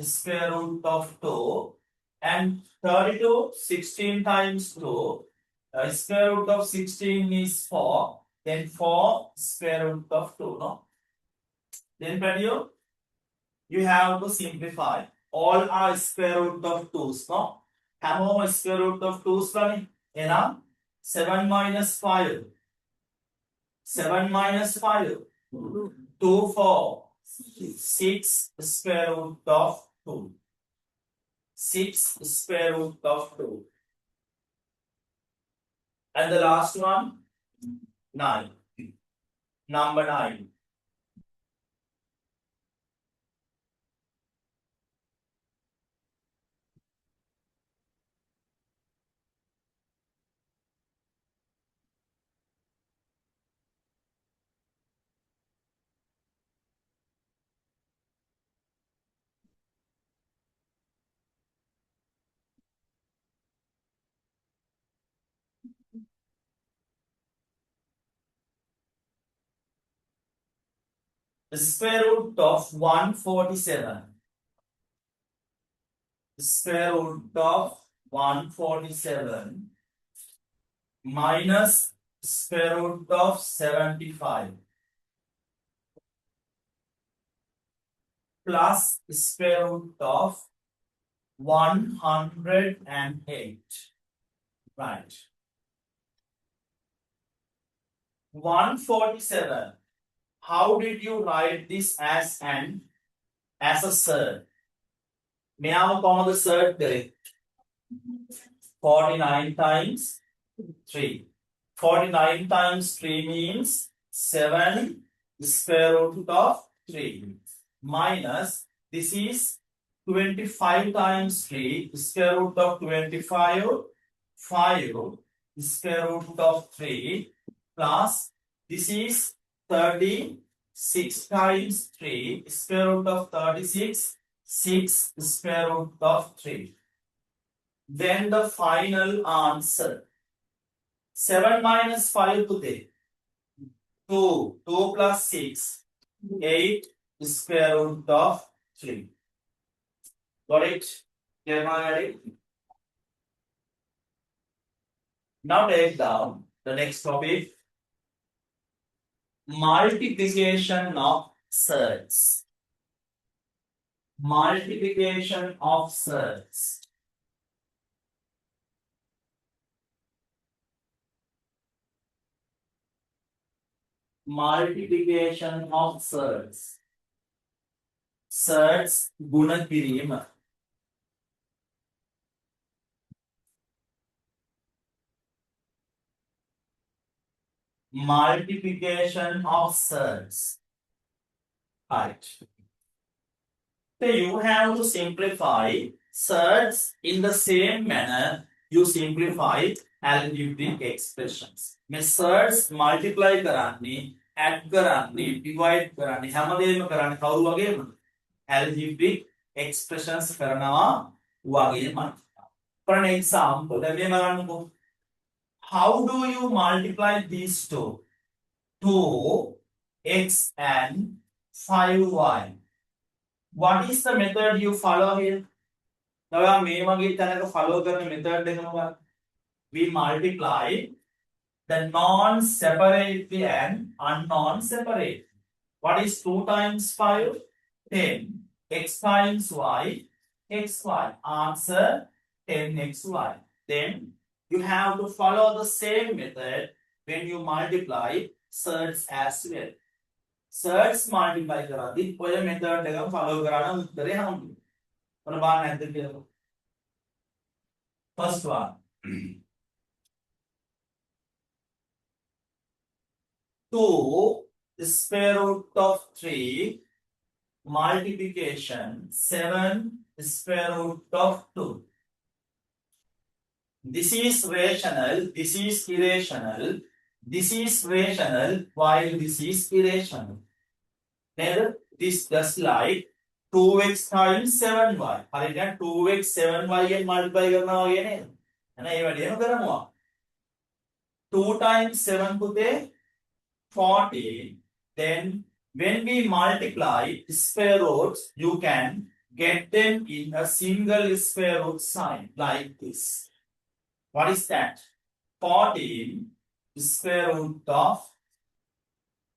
square root of 2, and 32, 16 times 2, square root of 16 is 4, then 4 square root of 2, no? Then you have to simplify. All are square root of 2s, no? Hammer square root of 2s, enough? 7 minus 5. 7 minus 5. 2, 4. 6 square root of 2. 6 square root of 2. And the last one, 9. Number 9. The square root of 147. The square root of 147 minus square root of 75 plus square root of 108. Right. 147. How did you write this as a surd? මෙයාම කොහොමද surd කරේ? 49 times 3. 49 times 3 means 7 square root of 3 minus this is 25 times 3 square root of 25, 5 square root of 3 plus this is 36 times 3 square root of 36, 6 square root of 3. Then the final answer. 7 minus 5 today. 2. 2 plus 6. 8 square root of 3. Got it? Now take down the next topic. Multiplication of surds. Multiplication of surds. Multiplication of surds. Surds ගුණ කිරීම. Multiplication of surds. Right. So you have to simplify surds in the same manner you simplify algebraic expressions. මේ surds multiply කරන්නේ, add කරන්නේ, divide කරන්නේ හැමදේම කරන්නේ කවුරු වගේමද? Algebraic expressions කරනවා වගේමයි. For an example, දැන් මේ බලන්නකෝ. How do you multiply these two? 2x and 5y. What is the method you follow here? Now මේ වගේ තැනක follow කරන method එක මොකක්ද? We multiply the non-separately and unknown-separately. What is 2 times 5? 10. X times y, xy. Answer 10xy. Then you have to follow the same method when you multiply surds as well. Surds multiply කරද්දී ඔය method එකම follow කරාම උත්තරේ හම්බුනේ. ඔන්න බලන්න නැද්ද කියලා. First one. 2 square root of 3 multiplication 7 square root of 2. This is rational, this is irrational, this is rational while this is irrational. Then this just like 2x times 7y. හරි දැන් 2x 7y ගෙන් multiply කරනවා වගේ නේද? එහෙනම් ඒ වැඩේම කරමුවා. 2 times 7 පුතේ 14. Then when we multiply square roots, you can get them in a single square root sign like this. What is that? 14 square root of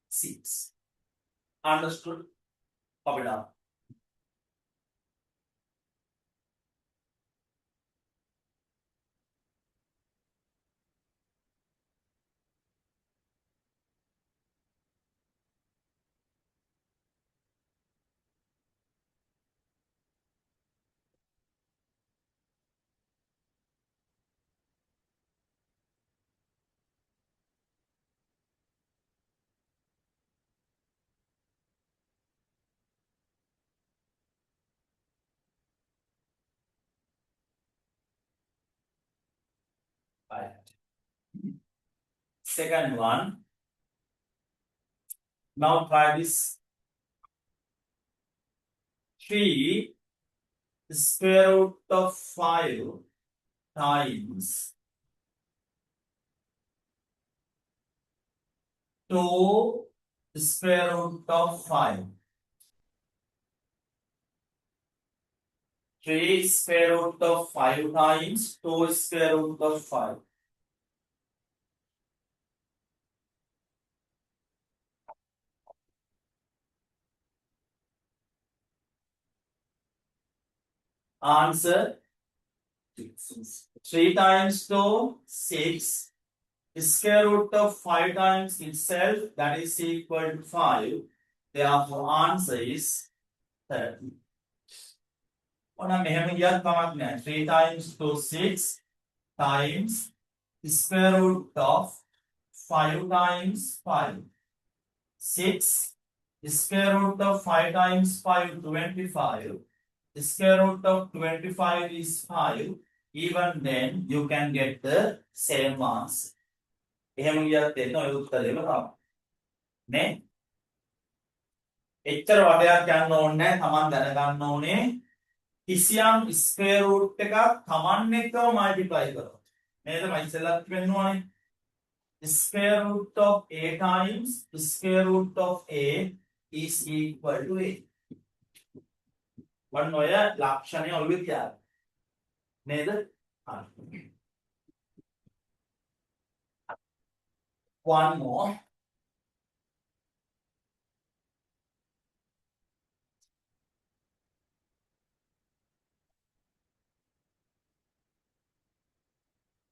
6. Understood? Pop it up. Right. Second one. Now try this. 3 square root of 5 times 2 square root of 5. 3 square root of 5 times 2 square root of 5. Answer 3 times 2, 6. Square root of 5 times itself, that is equal to 5. Therefore, answer is 30. ඔන්න මෙහෙම ගියත් කමක් නැහැ. 3 times 2 6 times square root of 5 times 5. 6 square root of 5 times 5 25. Square root of 25 is 5. Even then you can get the same answer. එහෙම ගියත් එන්න ඔය උත්තරේම තමයි. නේ? එච්චර වටයක් යන්න ඕනේ නැහැ. Taman දැනගන්න ඕනේ කිසියම් square root එකක් Taman එක්කම multiply කරනවා. නේද? මම ඉස්සෙල්ලත් පෙන්නුවානේ. Square root of a times square root of a is equal to a. ඔන්න ඔය ලක්ෂණය ඔළුවේ තියාගන්න. නේද? හරි. One more.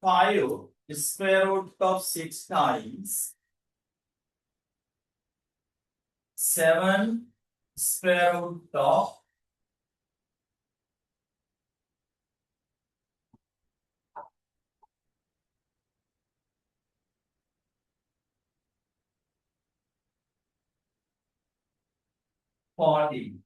Five square root of 6 times 7 square root of 40.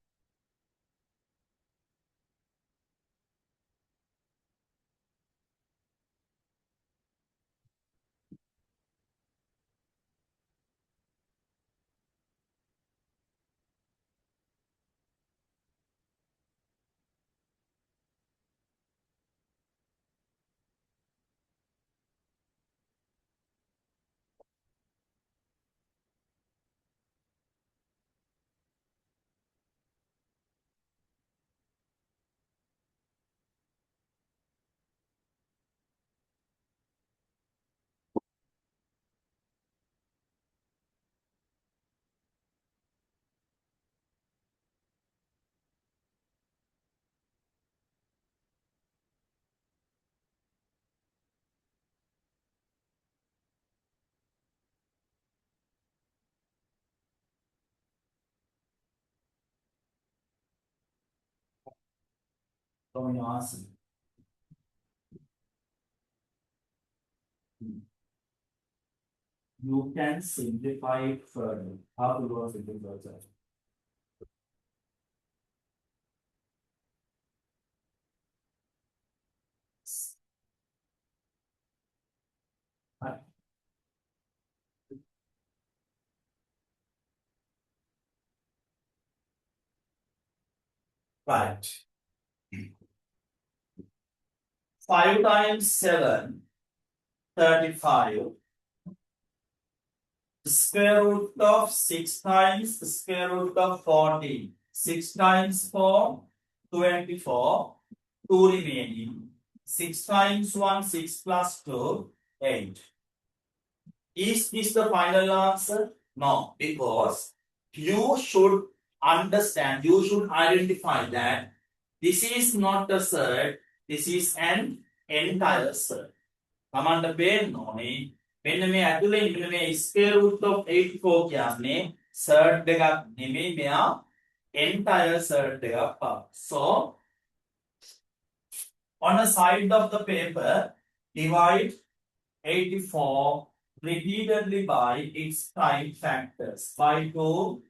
from your answer. You can simplify it further. How to go simplify it? Right. 5 times 7, 35. Square root of 6 times the square root of 14. 6 times 4, 24. 2 remaining. 6 times 1, 6 plus 2, 8. Is this the final answer? No, because you should understand, you should identify that this is not a set, this is an entire set. Tamanda පේන්න ඕනේ මෙන්න මේ ඇතුලේ ඉන්න මේ square root of 84 කියන්නේ set එකක් නෙමෙයි මෙයා entire set එකක් පාන. So on a side of the paper divide 84 repeatedly by its prime factors. By 2,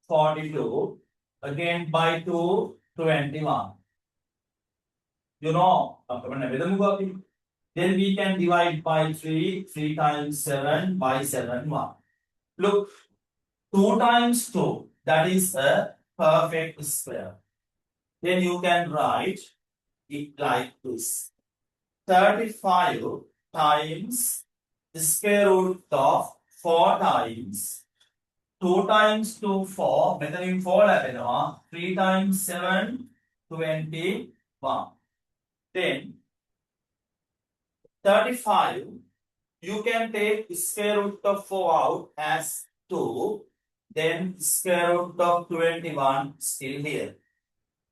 42. Again by 2, 21. You know, then we can divide by 3. 3 times 7 by 7, 1. Look, 2 times 2, that is a perfect square. Then you can write it like this. 35 times the square root of 4 times 2 times 2, 4. Meaning 4 ලැබෙනවා. 3 times 7, 21. Then 35, you can take square root of 4 out as 2. Then square root of 21 still here.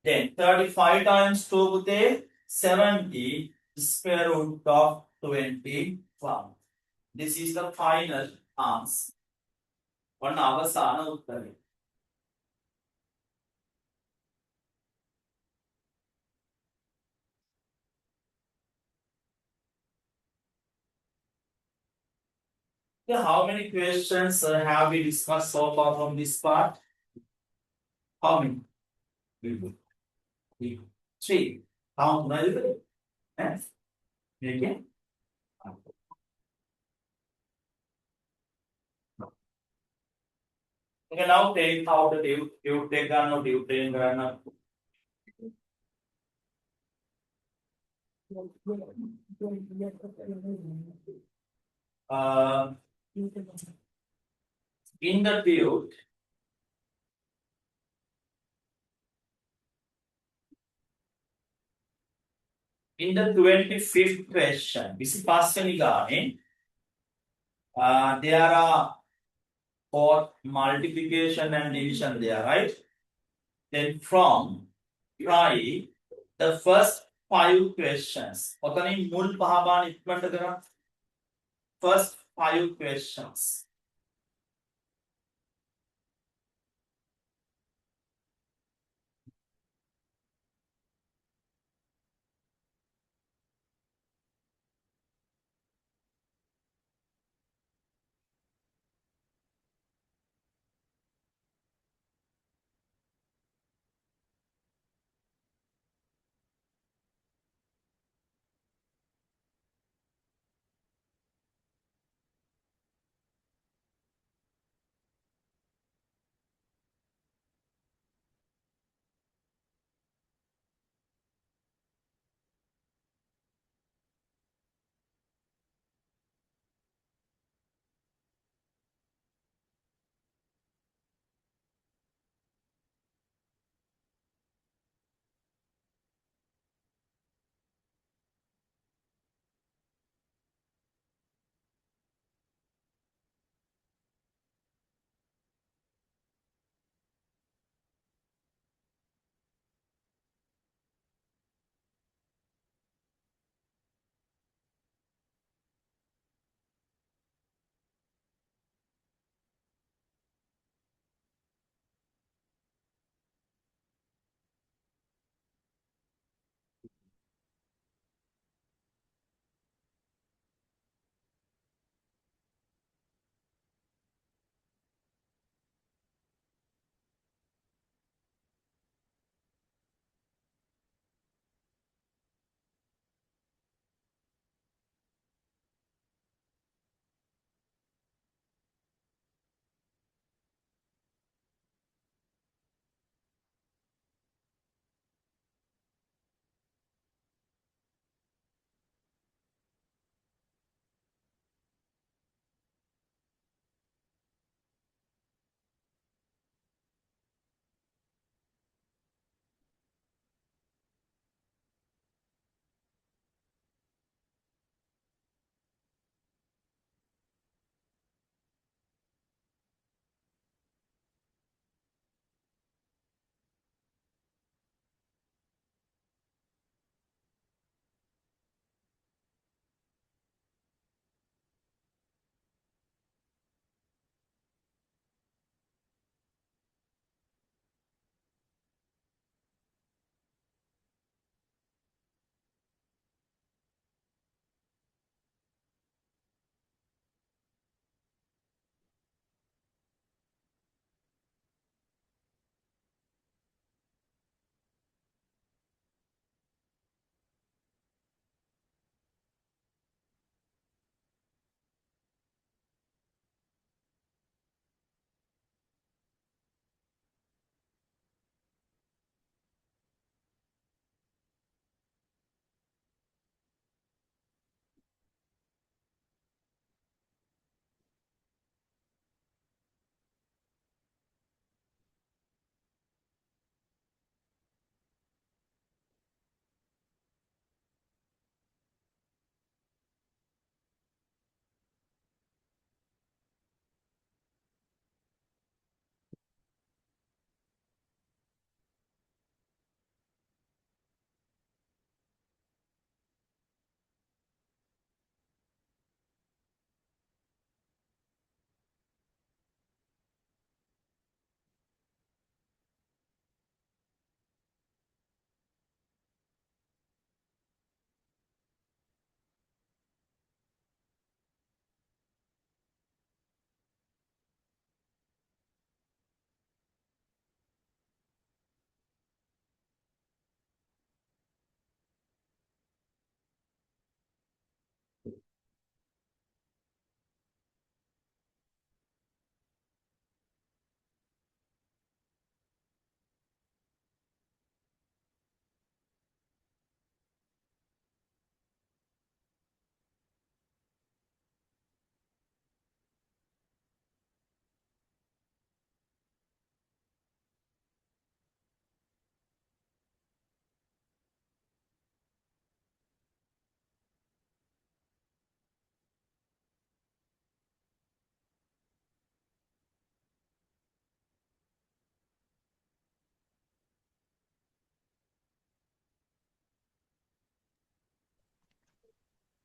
Then 35 times 2 පුතේ 70 square root of 21. This is the final answer. ඔන්න අවසාන උත්තරය. Yeah, how many questions have we discussed so far from this part? How many? Three. Count multiple. Yes. Okay. Okay, now take out the tube take or tube train runner. In the tube, in the 25th question, 25 ගානේ, there are both multiplication and division there, right? Then from try the first 5 questions. ඔතනින් මුල් පහ බාන ඉක්මනට කරා. First 5 questions.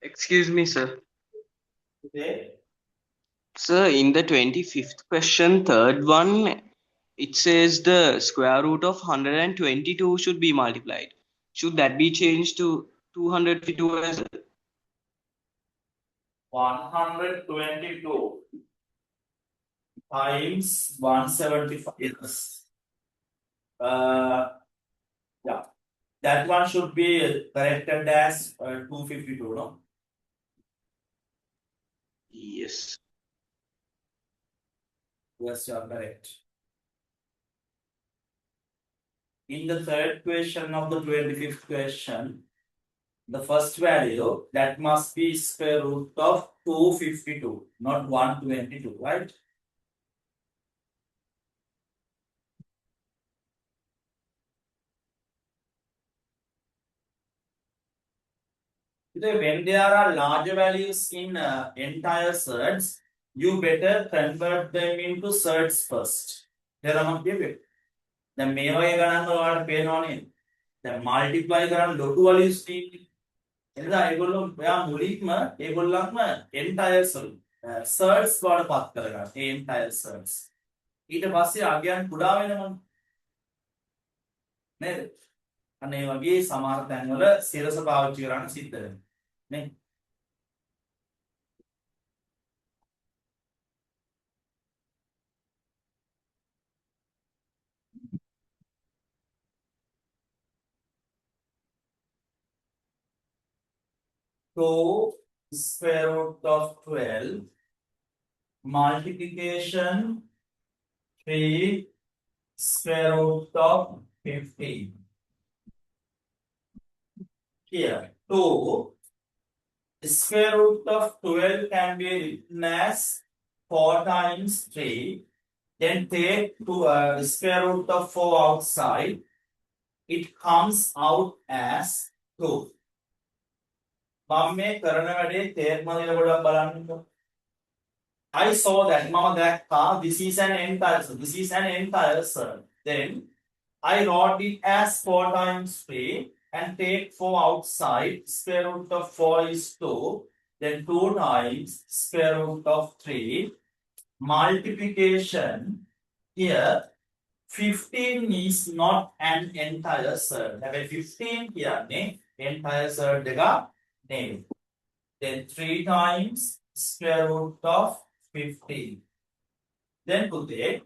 Excuse me, sir. Okay. Sir, in the 25th question, third one, it says the square root of 122 should be multiplied. Should that be changed to 252 as well? 122 times 175. Yes. Yeah. That one should be corrected as 252, no? Yes. Yes, you are correct. In the third question of the 25th question, the first value that must be square root of 252, not 122, right? When there are larger values in entire surds, you better convert them into surds first. There are not දැන් මේ වගේ ගණන් වල ඔයාලට පේනවනේ. දැන් multiply කරන් ලොකු values තියෙන්නේ. එහෙනම් ඒගොල්ලෝ ඔයා මුලින්ම ඒගොල්ලන්ම entire surds වලට පත් කරගන්න. ඒ entire surds. ඊට පස්සේ අගයන් කුඩා වෙනවනේ. නේද? අන්න ඒ වගේ සමහර තැන්වල සිරස පාවිච්චි කරන්න සිද්ධ වෙනවා. නේ? So square root of 12 multiplication 3 square root of 15. Here 2 square root of 12 can be written as 4 times 3. Then take to square root of 4 outside. It comes out as 2. මම මේ කරන වැඩේ තේරුම දෙන පොඩ්ඩක් බලන්නකෝ. I saw that මම දැක්කා this is an entire surd. This is an entire surd. Then I wrote it as 4 times 3 and take 4 outside. Square root of 4 is 2. Then 2 times square root of 3. Multiplication. Here 15 is not an entire surd. Have a 15 කියන්නේ entire surd එක නෙමෙයි. Then 3 times square root of 15. Then පුතේ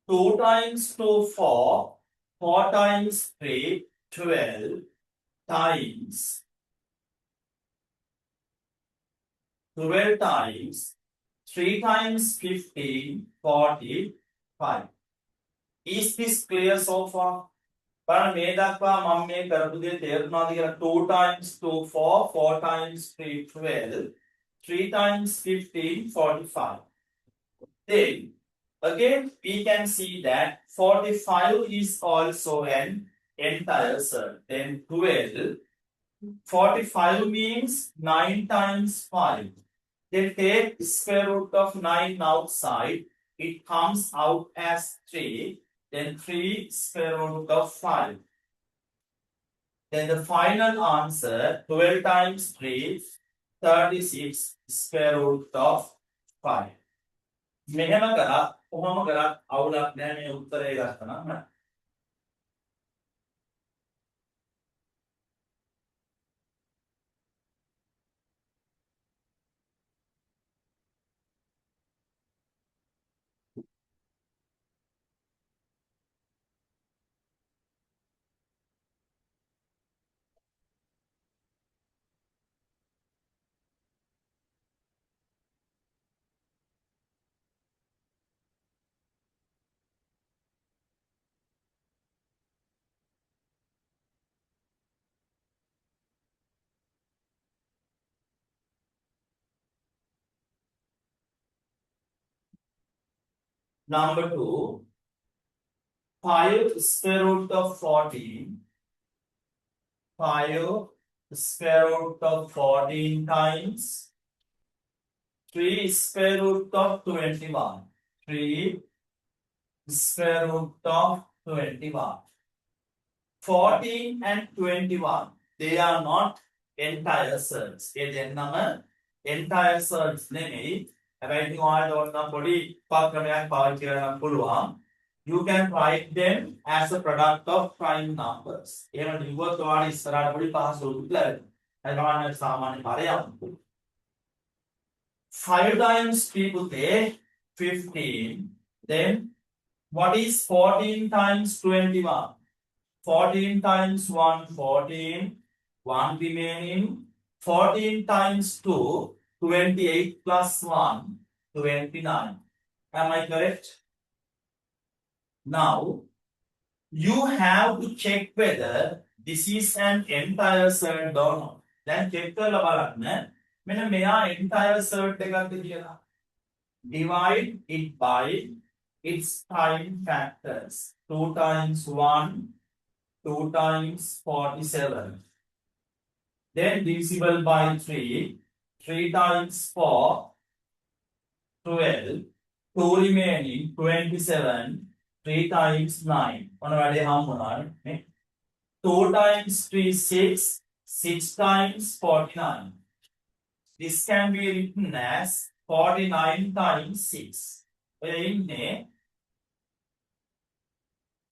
2 times 2 4, 4 times 3 12 times 12 times 3 times 15 45. Is this clear so far? බලන්න මේ දක්වා මම මේ කරපු දේ තේරුණාද කියලා 2 times 2 4, 4 times 3 12, 3 times 15 45. Then again we can see that 45 is also an entire surd. Then 12 45 means 9 times 5. Then take square root of 9 outside. It comes out as 3. Then 3 square root of 5. Then the final answer 12 times 3 36 square root of 5. මෙහෙම කරා කොහොම කරත් අවුලක් නැහැ මේ උත්තරය ගත්තනම්. Number 2, 5 square root of 14. 5 square root of 14 times 3 square root of 21. 3 square root of 21. 14 and 21, they are not entire search. ඒ දෙන්නම entire search නෙමෙයි. හැබැයි ඉතින් ඔයාලට ඕන නම් පොඩි උපක්‍රමයක් පාවිච්චි කරන්න පුළුවන්. You can write them as a product of prime numbers. එහෙම ලිව්වොත් ඔයාලට ඉස්සරහට පොඩි පහසුවක් ලැබෙනවා. ඒ ගමන් සාමාන්‍ය කාර්යයක්. 5 times 3 පුතේ 15. Then what is 14 times 21? 14 times 1, 14. 1 remaining. 14 times 2, 28 plus 1, 29. Am I correct? Now, you have to check whether this is an entire set or not. Then check කරලා බලන්න මෙන්න මෙයා entire set එකක්ද කියලා. Divide it by its time factors. 2 times 1, 2 times 47. Then divisible by 3. 3 times 4, 12. 2 remaining, 27. 3 times 9. On වැඩේ හම්බුණානේ. 2 times 3, 6. 6 times 49. This can be written as 49 times 6. ඔය ඉන්නේ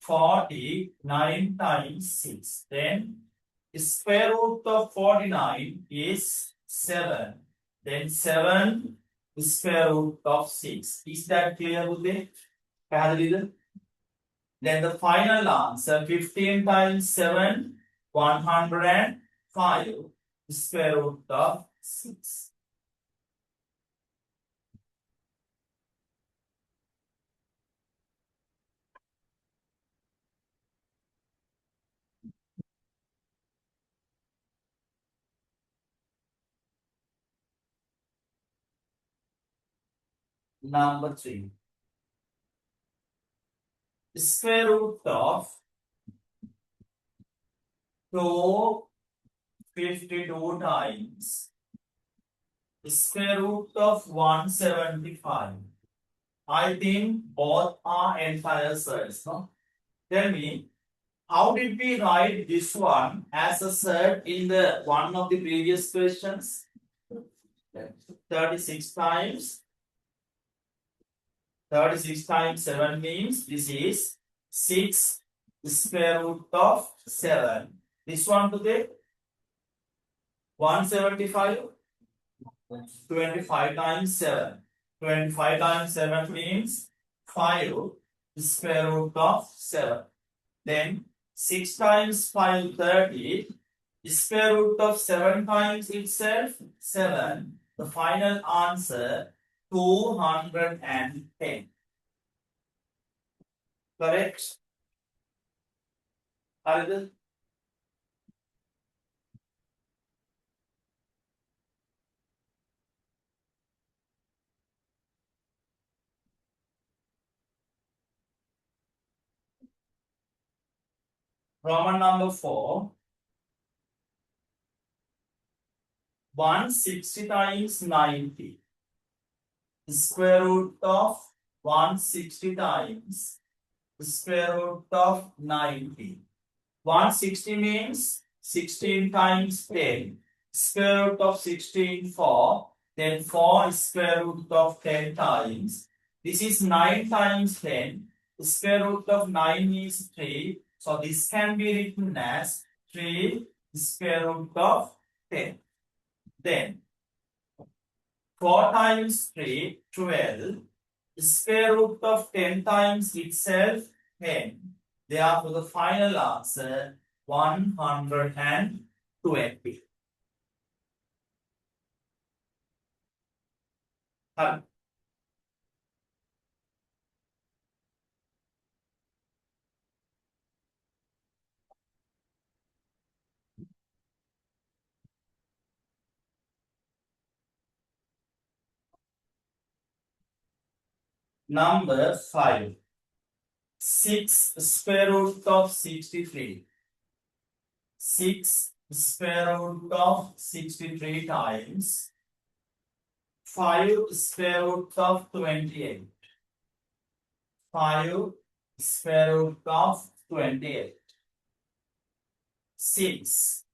49 times 6. Then square root of 49 is 7. Then 7 square root of 6. Is that clear with it? Then the final answer 15 times 7, 105 square root of 6. Number 3. Square root of 252 times square root of 175. I think both are entire sets, no? Tell me, how did we write this one as a set in the one of the previous questions? 36 times. 36 times 7 means this is 6 square root of 7. This one today 175. 25 times 7. 25 times 7 means 5 square root of 7. Then 6 times 5, 30. Square root of 7 times itself 7. The final answer 210. Correct? Arvind? Roman number 4. 160 times 90. Square root of 160 times square root of 90. 160 means 16 times 10. Square root of 16, 4. Then 4 square root of 10 times. This is 9 times 10. Square root of 9 is 3. So this can be written as 3 square root of 10. Then 4 times 3, 12. Square root of 10 times itself, 10. Therefore, the final answer, 120. Number 5. 6 square root of 63. 6 square root of 63 times 5 square root of 28. 5 square root of 28. 6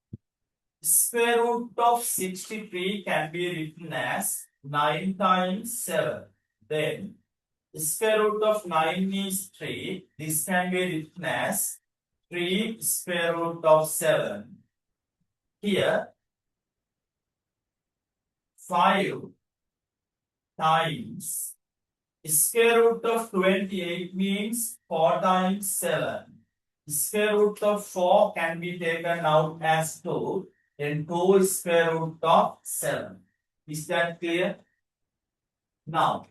Square root of 63 can be written as 9 times 7. Then square root of 9 is 3. This can be written as 3 square root of 7. Here 5 times square root of 28 means 4 times 7. Square root of 4 can be taken out as 2. Then 2 square root of 7. Is that clear? Now,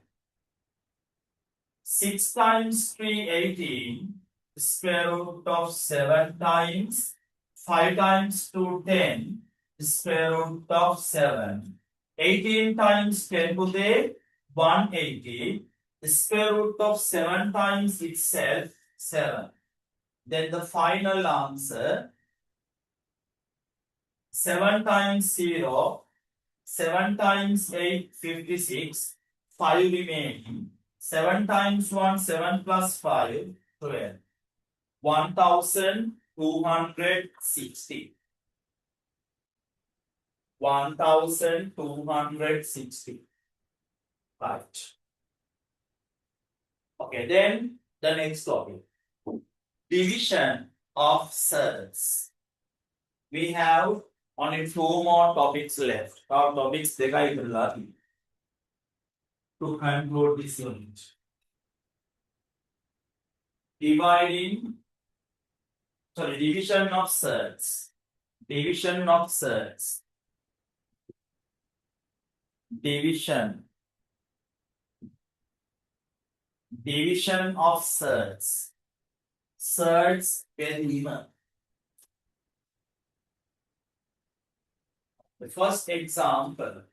6 times 3, 18. Square root of 7 times 5 times 2, 10. Square root of 7. 18 times 10 to the 180. Square root of 7 times itself 7. Then the final answer 7 times 0, 7 times 8, 56, 5 remaining. 7 times 1, 7 plus 5, 12. 1260. 1260. Right. Okay, then the next topic. Division of surds. We have only 2 more topics left. Our topics to conclude this unit. Division of surds. Division of surds. Division of surds. Surds element. The first example.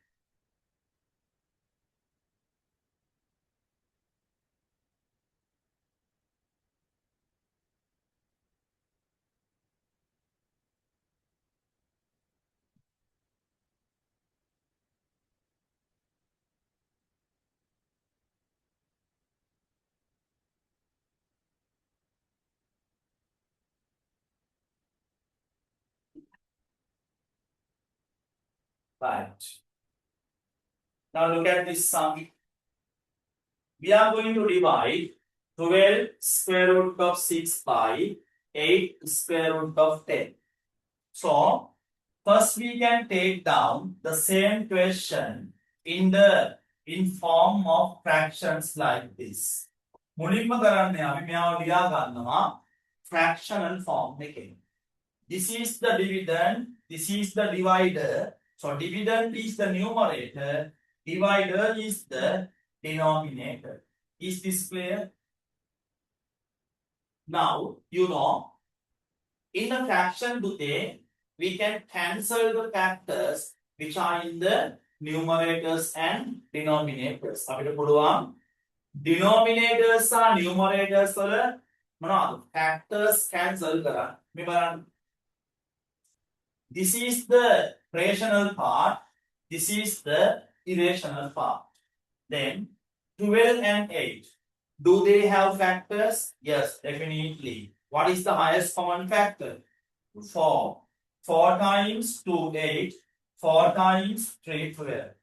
Right. Now look at this sum. We are going to divide 12 square root of 6 by 8 square root of 10. So, first we can take down the same question in form of fractions like this. මුලින්ම කරන්නේ අපි මෙයාව ලියා ගන්නවා fractional form එකෙන්. This is the dividend, this is the divider. So dividend is the numerator, divider is the denominator. Is this clear? Now, you know, in a fraction today, we can cancel the factors which are in the numerators and denominators. අපිට පුළුවන් denominators සහ numerators වල මොනවද? Factors cancel කරන්න. මේ බලන්න. This is the rational part. This is the irrational part. Then 12 and 8. Do they have factors? Yes, definitely. What is the highest common factor? 4. 4 times 2, 8. 4 times 3, 12.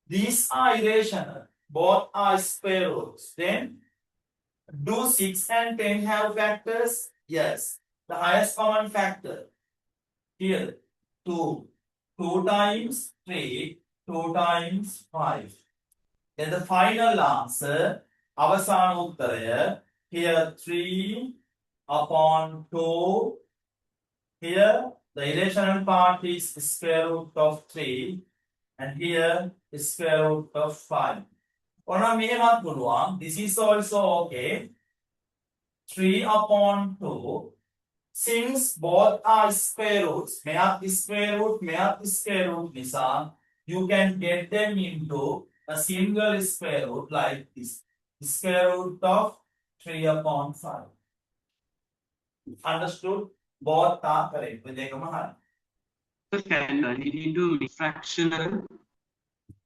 These are irrational. Both are square roots. Then, do 6 and 10 have factors? Yes. The highest common factor. Here, 2. 2 times 3, 2 times 5. Then the final answer, අවසාන උත්තරය, here 3 upon 2. Here, the irrational part is square root of 3. And here, square root of 5. This is also okay. 3 upon 2. Since both are square roots, square root nisa, you can get them into a single square root like this. Square root of 3 upon 5. Understood? Both are correct. Can turn it into fractional.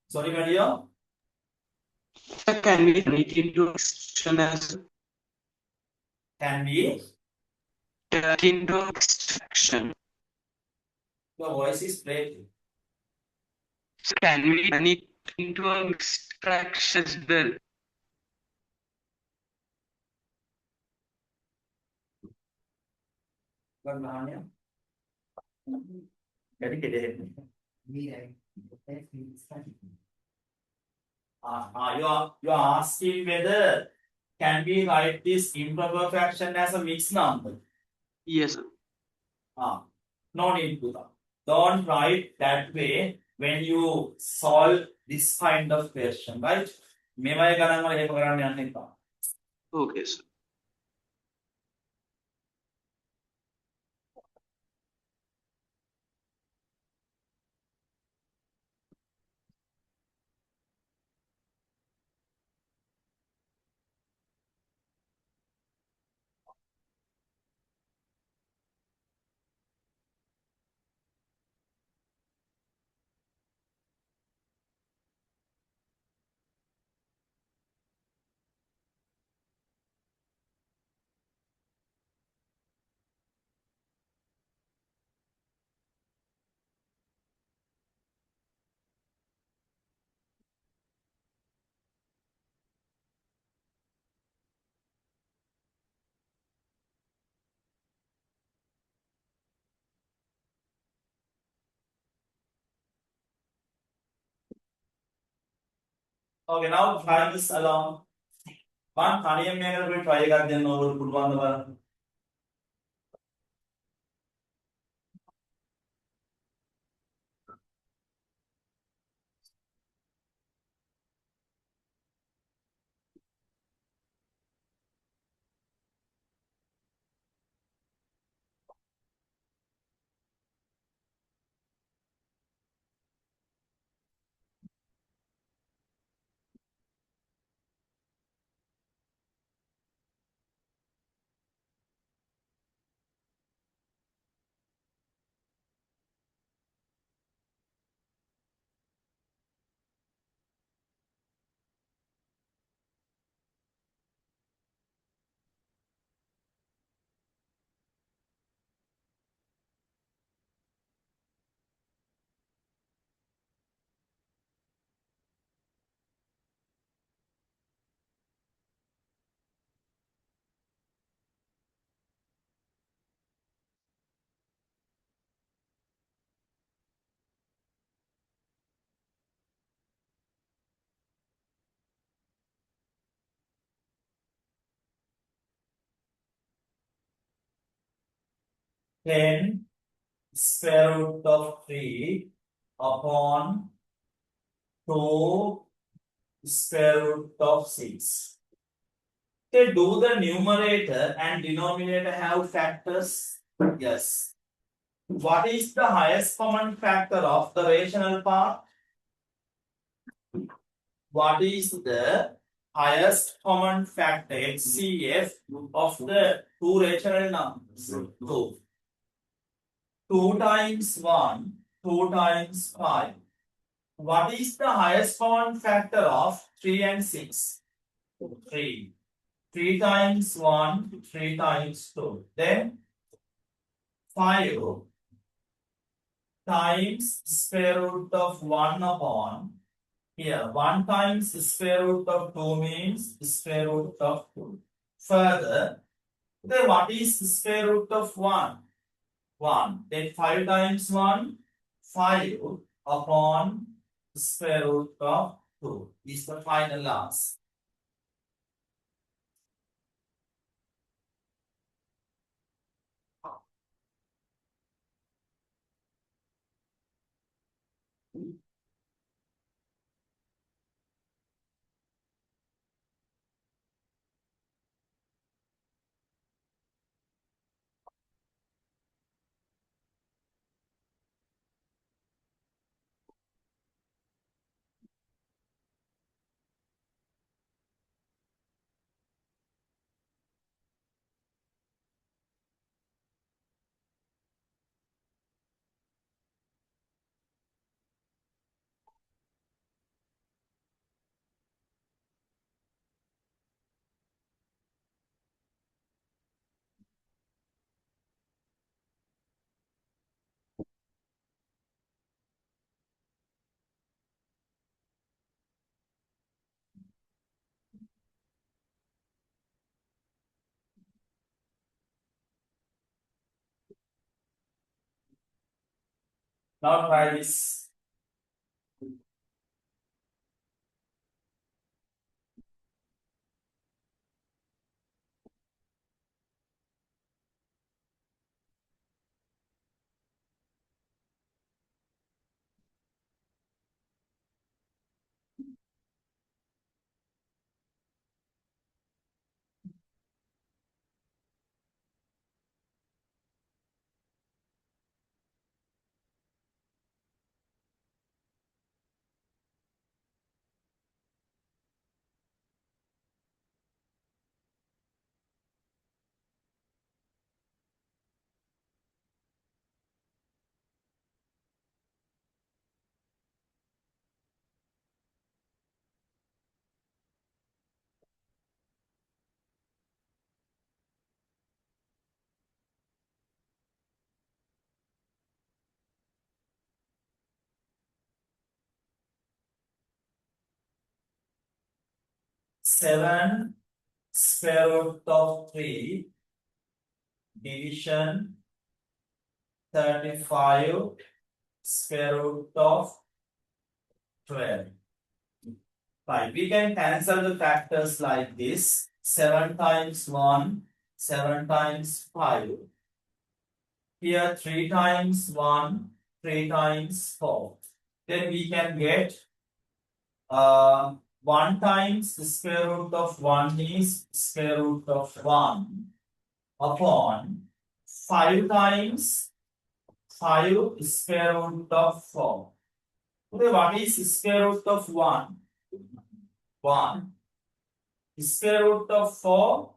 Sorry, Gadio? Can we turn it into fractional? Can we? Turn it into extraction. Your voice is breaking. So can we turn it into a mixed fraction as well? Jadi kita you are asking whether can we write this improper fraction as a mixed number? Yes, sir. No need to that. Don't write that way when you solve this kind of question, right? මේවයි ගණන් වල එහෙම කරන්න යන්න එපා. Okay, sir. Okay, now try this along. One තනියෙන් මේකට try එකක් දෙන්න ඕගොල්ලෝ පුළුවන් ද බලන්න. Ten square root of 3 upon 2 square root of 6. Okay, do the numerator and denominator have factors? Yes. What is the highest common factor of the rational part? What is the highest common factor HCF of the two rational numbers? 2. 2 times 1, 2 times 5. What is the highest common factor of 3 and 6? 3. 3 times 1, 3 times 2. Then 5 times square root of 1 upon here. 1 times square root of 2 means square root of 2. Further, then what is square root of 1? 1. Then 5 times 1, 5 upon square root of 2 is the final answer. Now try this. Seven square root of 3 division 35 square root of 12. Right, we can cancel the factors like this. 7 times 1, 7 times 5. Here 3 times 1, 3 times 4. Then we can get 1 times the square root of 1 is square root of 1 upon 5 times 5 square root of 4. Okay, what is square root of 1? 1. Square root of 4,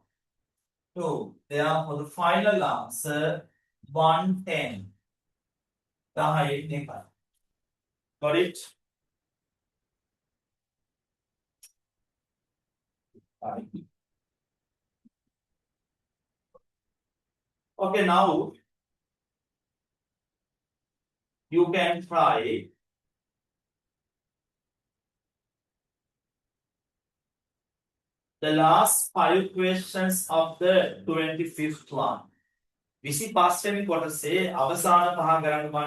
2. Therefore, the final answer 110. Got it? Right. Okay, now you can try the last 5 questions of the 25th one. 25 වෙනි කොටසේ අවසාන පහ කරන්න මම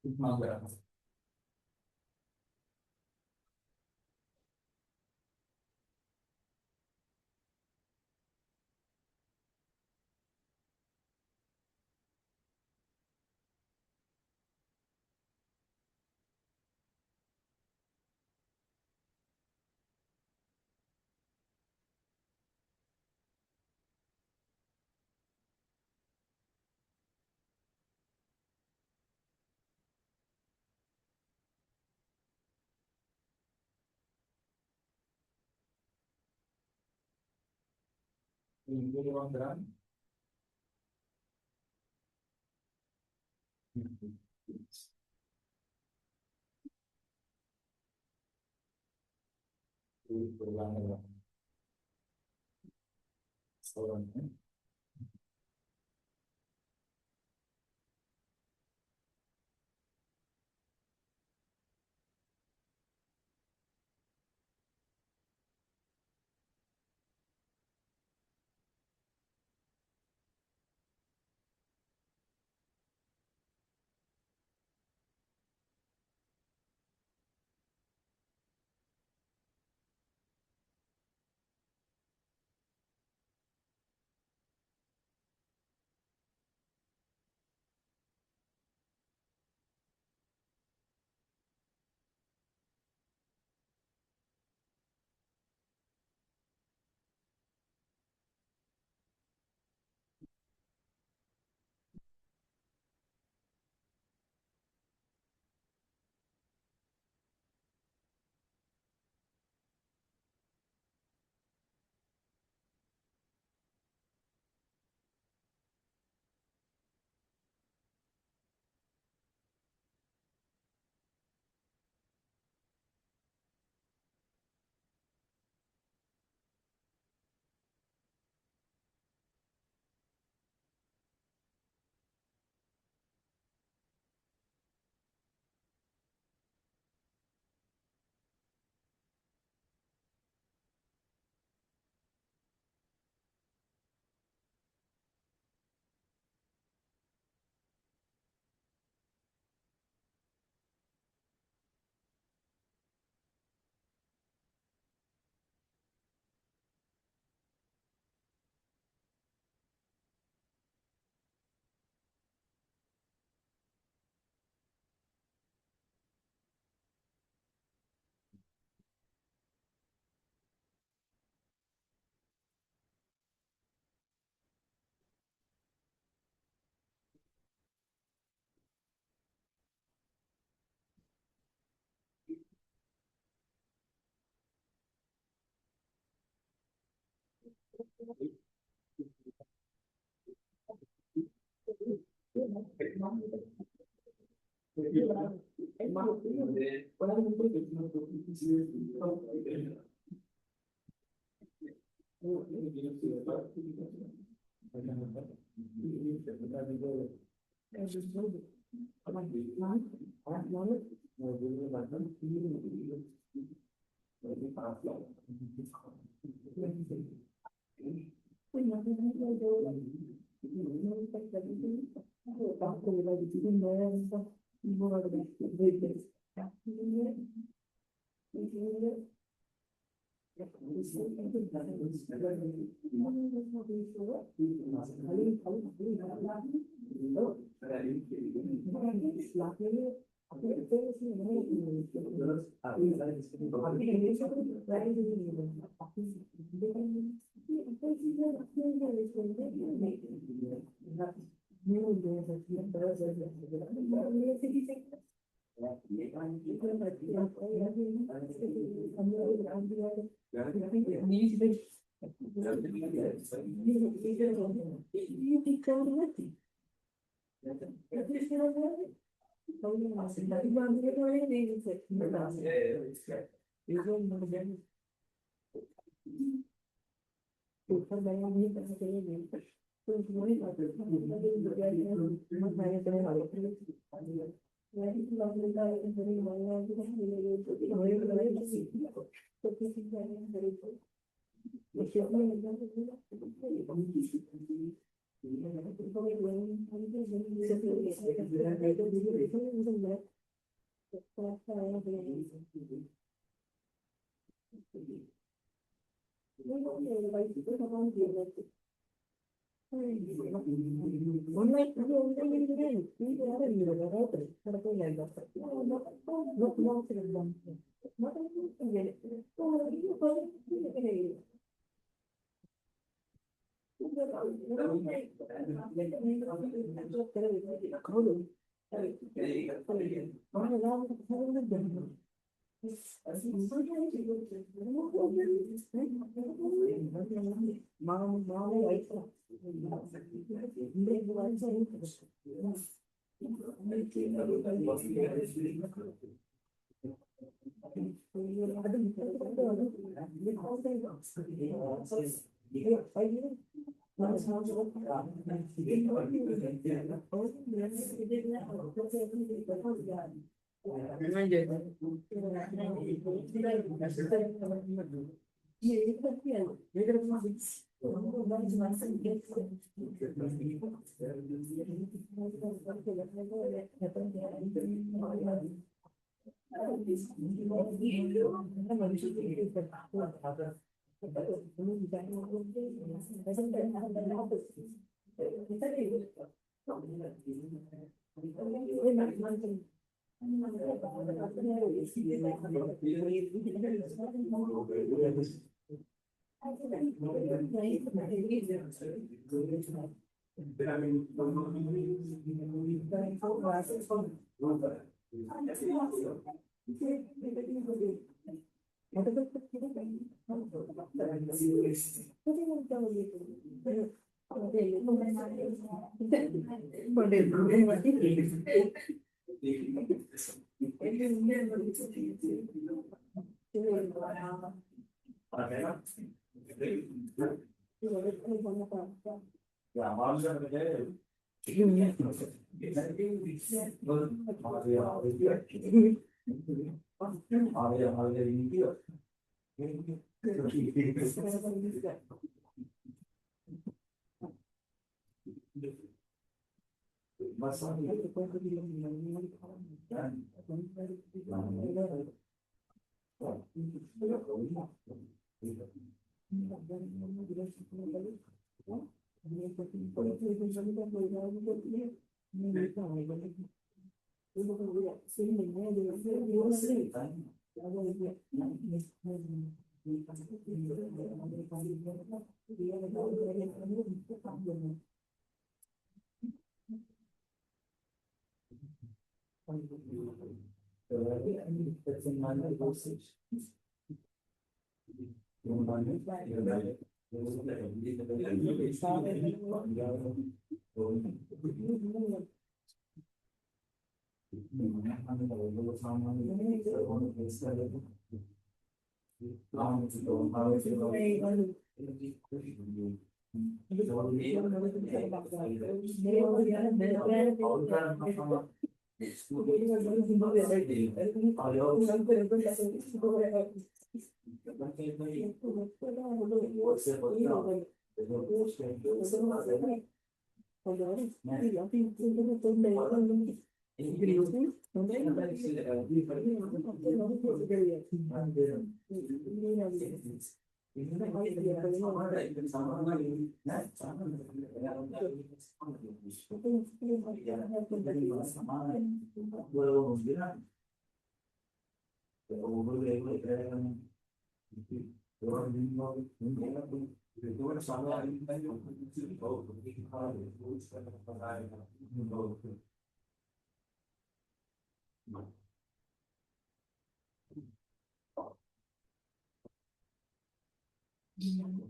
ඉක්මනට ඉක්මන් කරන්න. ඉංග්‍රීසි කරන්න.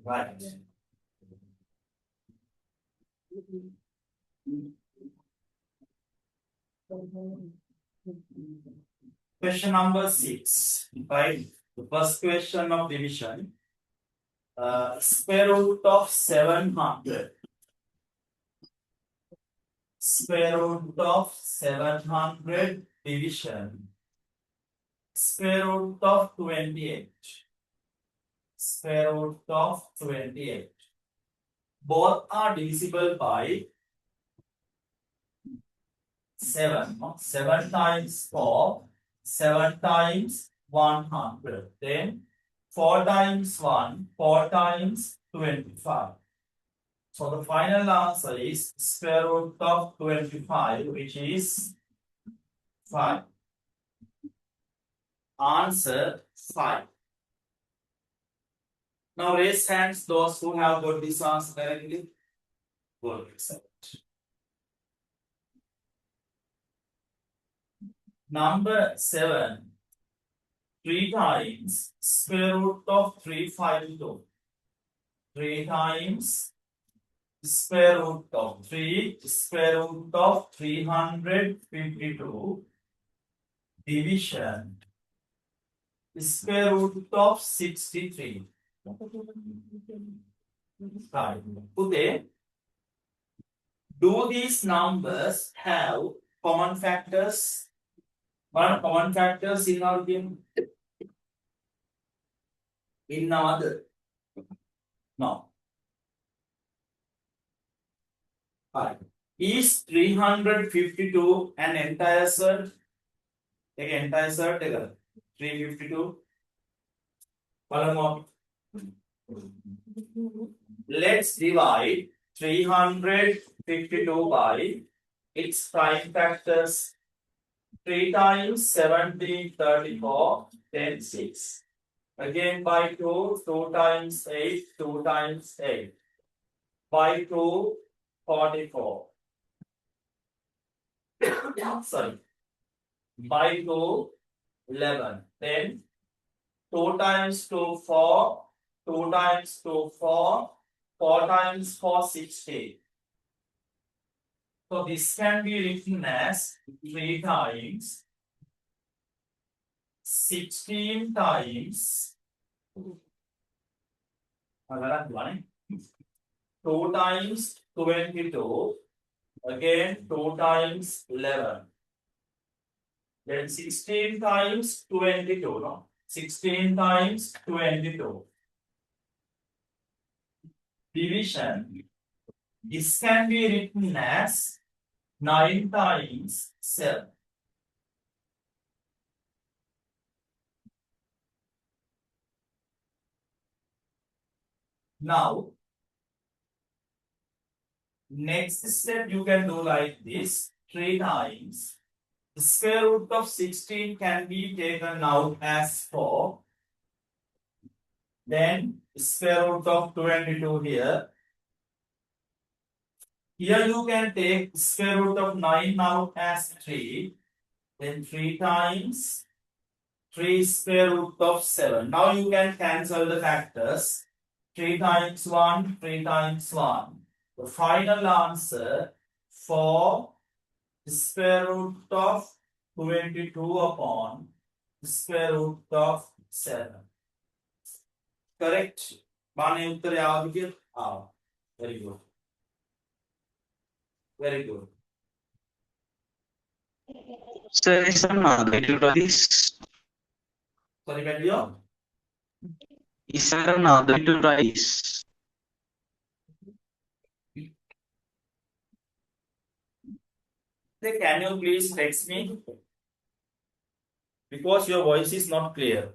Right. Question number 6. Right. The first question of division. Square root of 700. Square root of 700 division. Square root of 28. Square root of 28. Both are divisible by 7. 7 times 4, 7 times 100. Then 4 times 1, 4 times 25. So the final answer is square root of 25, which is 5. Answer 5. Now raise hands those who have got this answer directly. Good. Number 7. 3 times square root of 352. 3 times square root of 3 square root of 352 division square root of 63. Right. Today, do these numbers have common factors? What common factors in our game? In other? No. Right. Is 352 an entire set? Take entire set. 352. Follow more. Let's divide 352 by its prime factors. 3 times 17, 34, then 6. Again by 2, 2 times 8, 2 times 8. By 2, 44. Sorry. By 2, 11. Then 2 times 2, 4. 2 times 2, 4. 4 times 4, 16. So this can be written as 3 times 16 times 2 times 22, again 2 times 11, then 16 times 22, no? 16 times 22. Division, this can be written as 9 times 7. Now, next step you can do like this, 3 times. The square root of 16 can be taken out as 4. Then square root of 22 here. Here you can take square root of 9 out as 3. Then 3 times 3 square root of 7. Now you can cancel the factors. 3 times 1, 3 times 1. The final answer, 4 square root of 22 upon square root of 7. Correct? Bane uttara yavadu kiyala? Very good. Very good. Sir, is there another way to write this? Sorry, Pedro? Is there another way to write this? Can you please text me? Because your voice is not clear.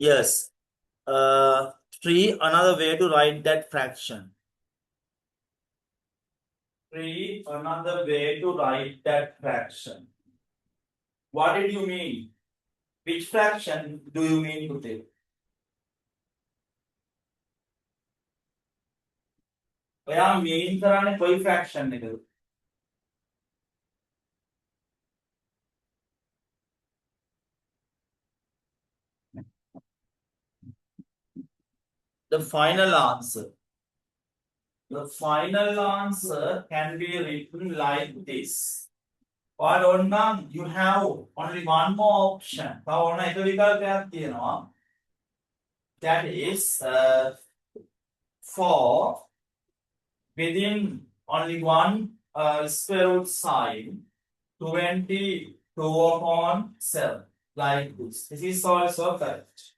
Yes. 3, another way to write that fraction. 3, another way to write that fraction. What did you mean? Which fraction do you mean to take? ඔයා mean කරන්නේ කොයි fraction එකද? The final answer. The final answer can be written like this. But on you have only one more option. That is 4 within only one square root sign, 22 upon 7, like this. This is also correct.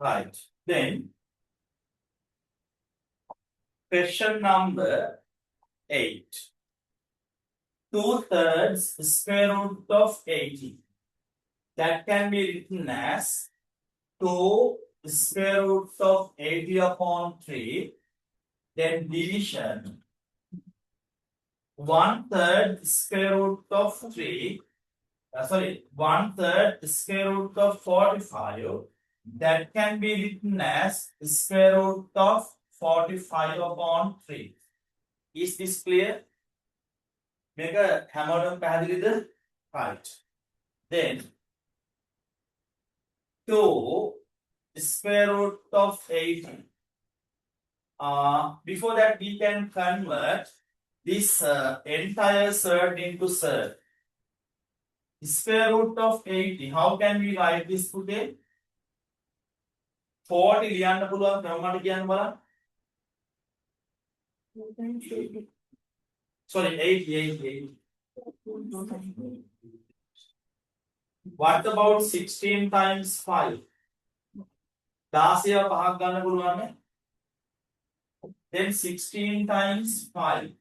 Right. Then, question number 8. 2/3 square root of 80. That can be written as 2 square root of 80 upon 3. Then division 1/3 square root of 3. 1/3 square root of 45. That can be written as square root of 45 upon 3. Is this clear? Make a hammer පැහැදිලිද? Right. Then 2 square root of 80. Before that, we can convert this entire surd into surd. Square root of 80. How can we write this today? 40 ලියන්න පුළුවන් ක්‍රමකට කියන්න බලන්න. Sorry, 80. What about 16 times 5? 16 පහක් ගන්න පුළුවන් නේ. Then 16 times 5.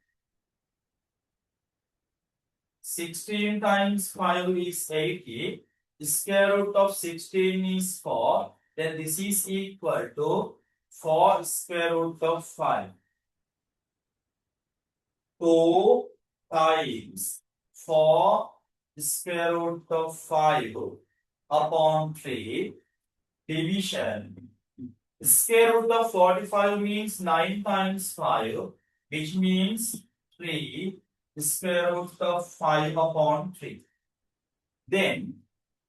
16 times 5 is 80. The square root of 16 is 4. Then this is equal to 4 square root of 5. 2 times 4 square root of 5 upon 3 division. Square root of 45 means 9 times 5, which means 3 square root of 5 upon 3. Then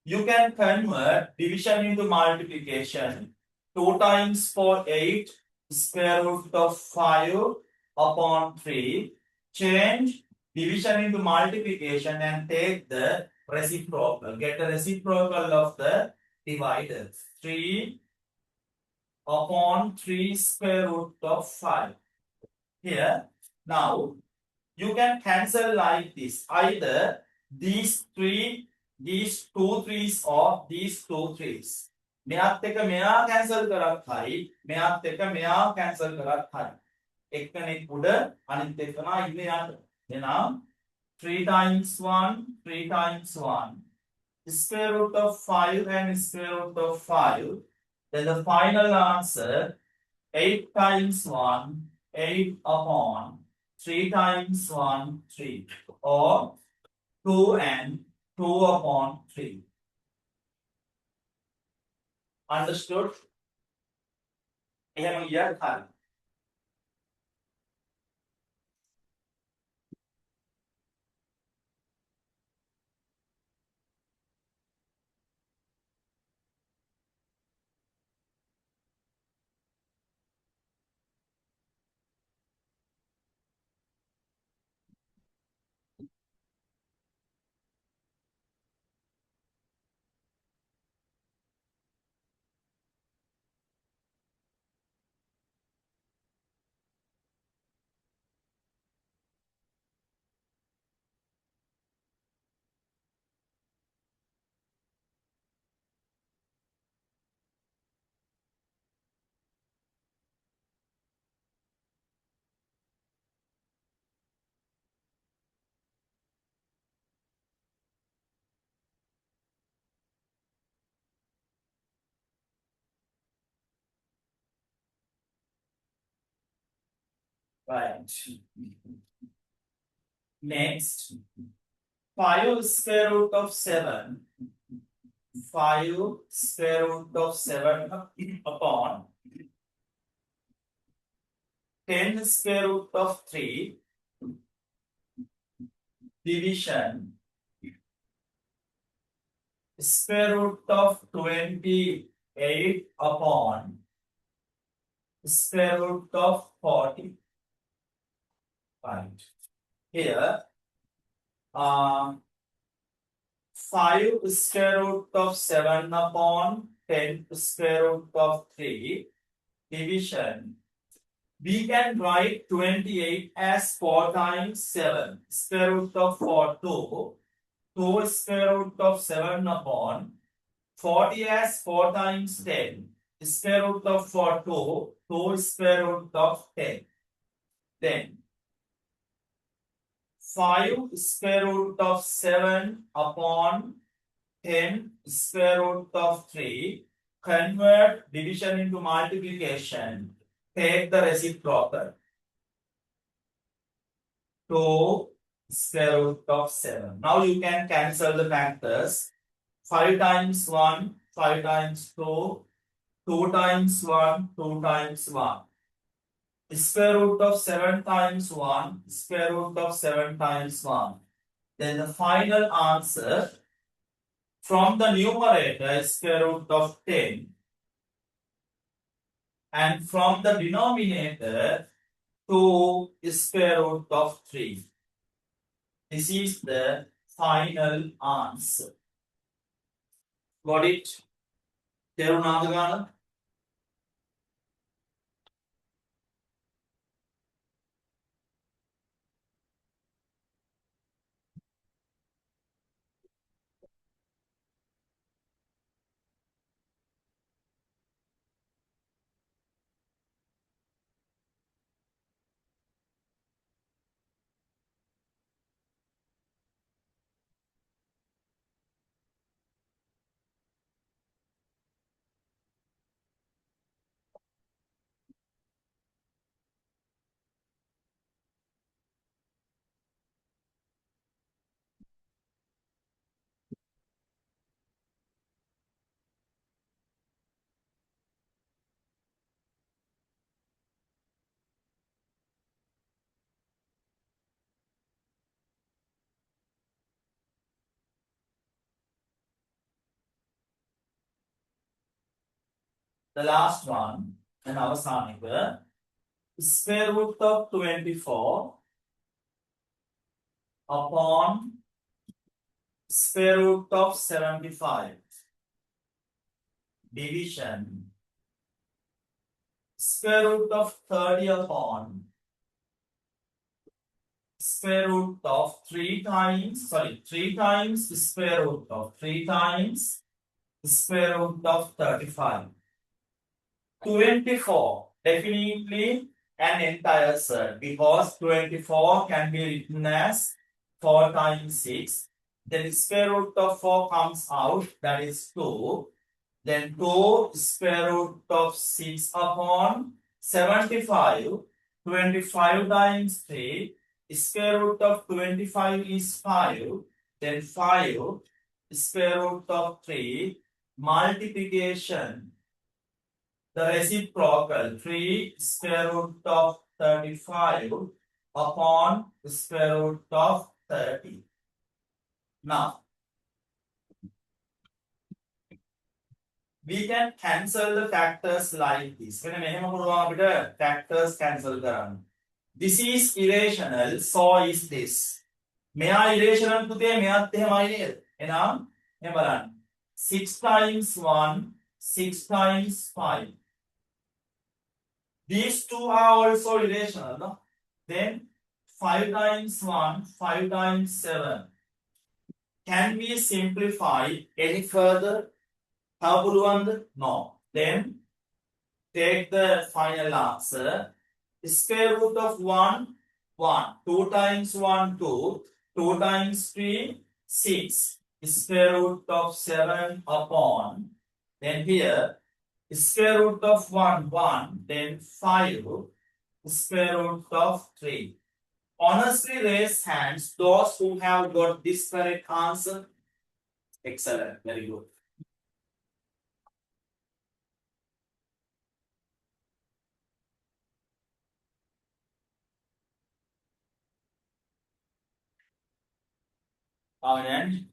you can convert division into multiplication. 2 times 4, 8 square root of 5 upon 3. Change division into multiplication and take the reciprocal. Get the reciprocal of the divided. 3 upon 3 square root of 5. Here, now, you can cancel like this. Either these 3 these two threes or these two threes. මෙයාත් එක මෙයා cancel කරත් හරි මෙයාත් එක මෙයා cancel කරත් හරි. එක්කෙනෙක් උඩ අනිත් එකනා ඉන්නේ යට. එහෙනම් 3 times 1 3 times 1 square root of 5 and square root of 5. Then the final answer 8 times 1 8 upon 3 times 1 3 or 2 and 2 upon 3. Understood? එහෙම ගියත් හරි. Right. Next, 5 square root of 7. 5 square root of 7 upon 10 square root of 3 division square root of 28 upon square root of 40. Right. Here, 5 square root of 7 upon 10 square root of 3 division. We can write 28 as 4 times 7 square root of 4 2 2 square root of 7 upon 40 as 4 times 10 square root of 4 2 2 square root of 10. Then 5 square root of 7 upon 10 square root of 3. Convert division into multiplication. Take the reciprocal. 2 square root of 7. Now you can cancel the factors. 5 times 1, 5 times 2, 2 times 1, 2 times 1. Square root of 7 times 1, square root of 7 times 1. Then the final answer from the numerator is square root of 10. And from the denominator 2 is square root of 3. This is the final answer. Got it? තේරුණාද ගාන? The last one, and අවසාන එක, square root of 24 upon square root of 75 division square root of 30 upon square root of 3 times square root of 3 times square root of 35. 24 definitely an entire set because 24 can be written as 4 times 6. Then the square root of 4 comes out, that is 2. Then 2 square root of 6 upon 75. 25 times 3. Square root of 25 is 5. Then 5 square root of 3 multiplication. The reciprocal 3 square root of 35 upon square root of 30. Now, we can cancel the factors like this. When factors cancel. This is irrational, so is this. Mea irrational pude meath ehemai neda. Enam me balanna. 6 times 1, 6 times 5. These two are also irrational. No? Then 5 times 1, 5 times 7. Can we simplify any further? How පුළුවන්ද? No. Then take the final answer. Square root of 1, 1. 2 times 1, 2. 2 times 3, 6. Square root of 7 upon. Then here, square root of 1, 1. Then 5. Square root of 3. Honestly raise hands those who have got this correct answer. Excellent. Very good. And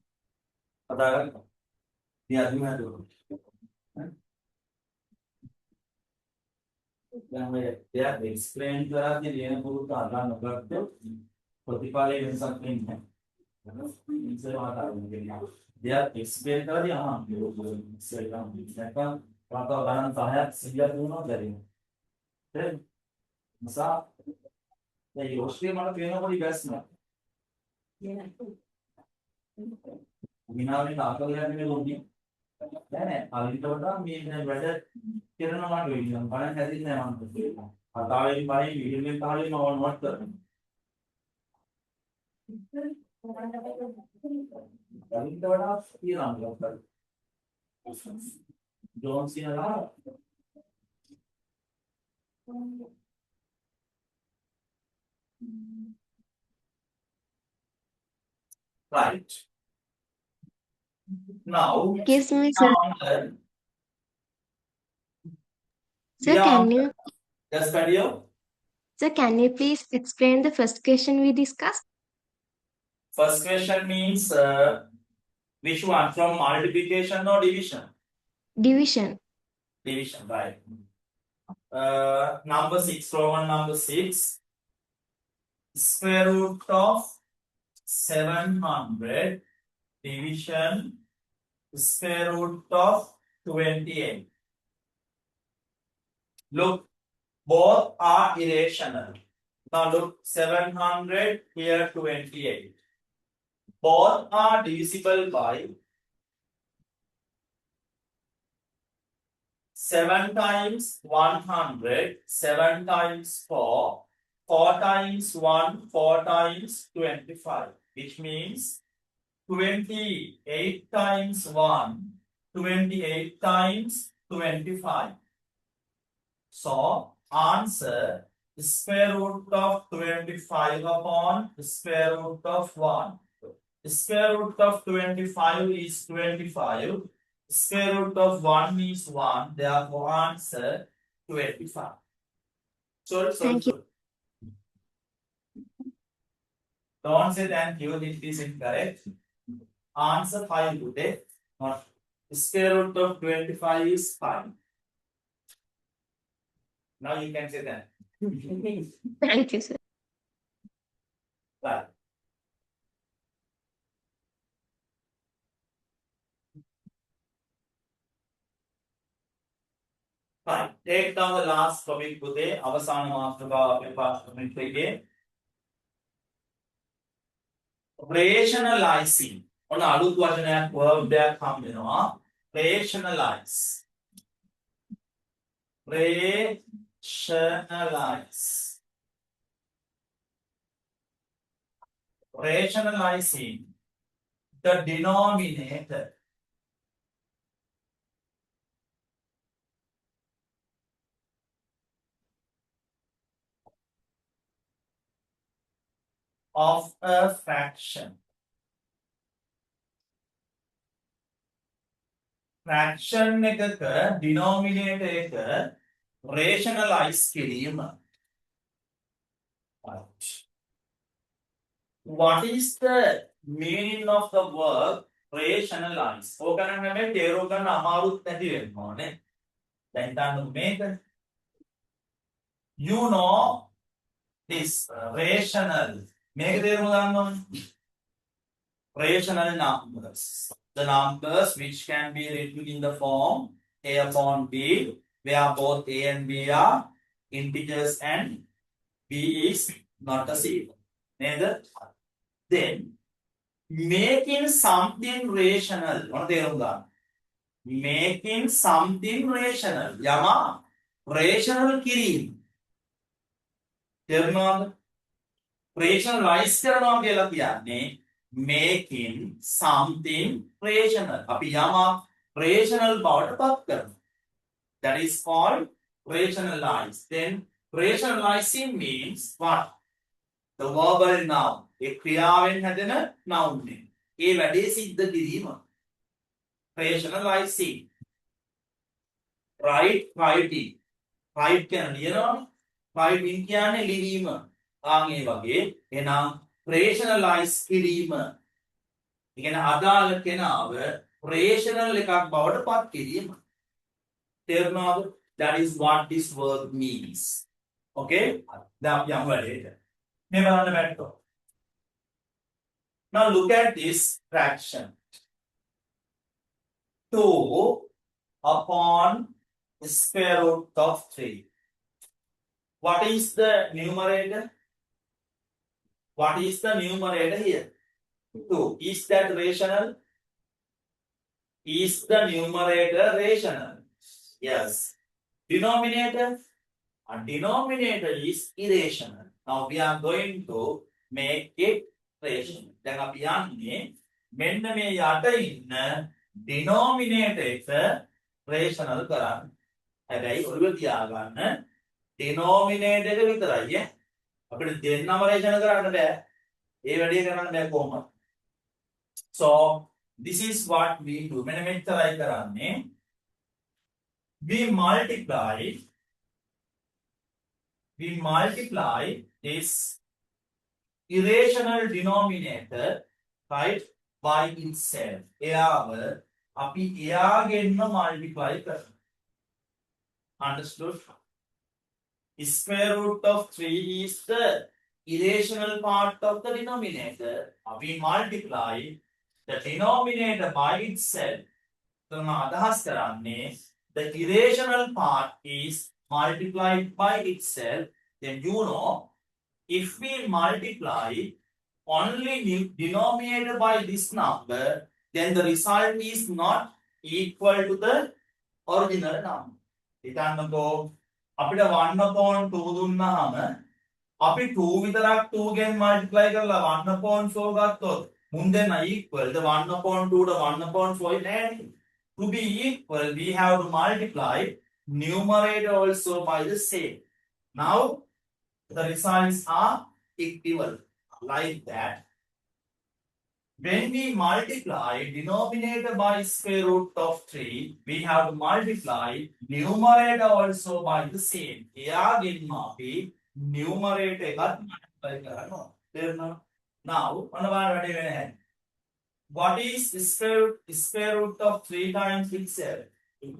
other the other දෙයක් explain කරද්දී ලියන පුරුද්ද අදා නොගත්තොත් ප්‍රතිඵලය වෙනසක් වෙන්නේ නැහැ. ඉන්සර් මාතාවෙන් කියනවා. දෙයක් explain කරද්දී ඉස්සෙල්ලාම නැත්නම් වාතාව ගණන් 10ක් 100ක් දුන්නා බැරිම. හරි? නිසා දැන් යෝස්ටි මට පේනකොට ඉවස්න. විනාඩි 4ක් යන්නේ ලොන්නේ. නෑ අලිට වඩා මේ දැන් වැඩ කරනවා මට වෙන්නේ නම් බලන්න හැදෙන්නේ නැහැ මම කියනවා. කතාවෙන් පරිදි වීඩියෝ එකෙන් පහලින් මම නෝට් කරනවා. අලිට වඩා තියනවා නෝට් කරලා. ජෝන්ස් කියනවා right. Now, Excuse me, sir. Sir, Yes, Padio. Sir, can you please explain the first question we discussed? First question means which one, from multiplication or division? Division. Division, right. Number 6, Roman number 6. Square root of 700 division square root of 28. Look, both are irrational. Now look, 700 here 28. Both are divisible by 7 times 100, 7 times 4, 4 times 1, 4 times 25, which means 28 times 1, 28 times 25. So, answer square root of 25 upon square root of 1. Square root of 25 is 25. Square root of 1 is 1. Therefore, answer 25. So, Thank you. Don't say thank you, it is incorrect. Answer 5 today. Not square root of 25 is 5. Now you can say that. Thank you, sir. Right. Fine. Take down the last topic today. අවසාන මාතෘකාව අපේ pass comment එකේ rationalizing ඔන්න අලුත් වචනයක් verb එකක් හම් වෙනවා rationalize rationalizing the denominator of a fraction. Fraction එකක denominator එක rationalize කිරීම. Right. What is the meaning of the word rationalize? ඕක නම් හැබැයි තේරුම් ගන්න අමාරුත් නැති වෙන්න ඕනේ. දැන් හිතන්න මේක. You know this rational මේක තේරුම් ගන්න ඕනේ. Rational numbers. The numbers which can be written in the form a upon b, where both a and b are integers and b is not a zero. Neither. Then making something rational. Making something rational. Yama rational kirim. Rationalize කරනවා කියලා කියන්නේ making something rational. අපි යමක් rational බවට පත් කරනවා. That is called rationalize. Then rationalizing means what? The verbal noun. ඒ ක්‍රියාවෙන් හැදෙන noun එක. ඒ වැඩේ සිද්ධ කිරීම. Rationalizing. Writing. Write කියන ලියනවානේ. Writing කියන්නේ ලිවීම. ආන් ඒ වගේ එනම් rationalize කිරීම. ඒ කියන්නේ අදාළ කෙනාව rational එකක් බවට පත් කිරීම. තේරුණාද? That is what this word means. Okay? දැන් අපි යමු වැඩේට. මේ බලන්න බැලුවා. Now look at this fraction. 2 upon square root of 3. What is the numerator? What is the numerator here? 2. Is that rational? Is the numerator rational? Yes. Denominator? A denominator is irrational. Now we are going to make it rational. දැන් අපි යන්නේ මෙන්න මේ යට ඉන්න denominator එක rational කරන්න. හැබැයි ඔළුව තියාගන්න denominator එක විතරයි ඈ. අපිට දෙන්නම rational කරන්න බෑ. ඒ වැඩේ කරන්න බෑ කොහොමද? So this is what we do. මෙන්න මෙච්චරයි කරන්නේ. We multiply this irrational denominator, right, by itself. එයාව අපි එයාගෙන්ම multiply කරනවා. Understood? Square root of 3 is the irrational part of the denominator. We multiply the denominator by itself. So අදහස් කරන්නේ the irrational part is multiplied by itself. Then you know, if we multiply only denominator by this number, then the result is not equal to the original number. හිතන්නකෝ අපිට 1/2 දුන්නාම අපි 2 විතරක් 2 ගෙන් multiply කරලා 1/4 ගත්තොත් මුන් දෙන්න equal the 1/2 to 1/4 නෑනේ. To be equal, we have to multiply numerator also by the same. Now the results are equivalent. Like that. When we multiply denominator by square root of 3, we have to multiply numerator also by the same. එයාගෙන්ම අපි numerator එකත් multiply කරනවා. තේරුණා? Now ඔන්න බලන්න වැඩේ වෙන හැටි. What is square root of 3 times itself?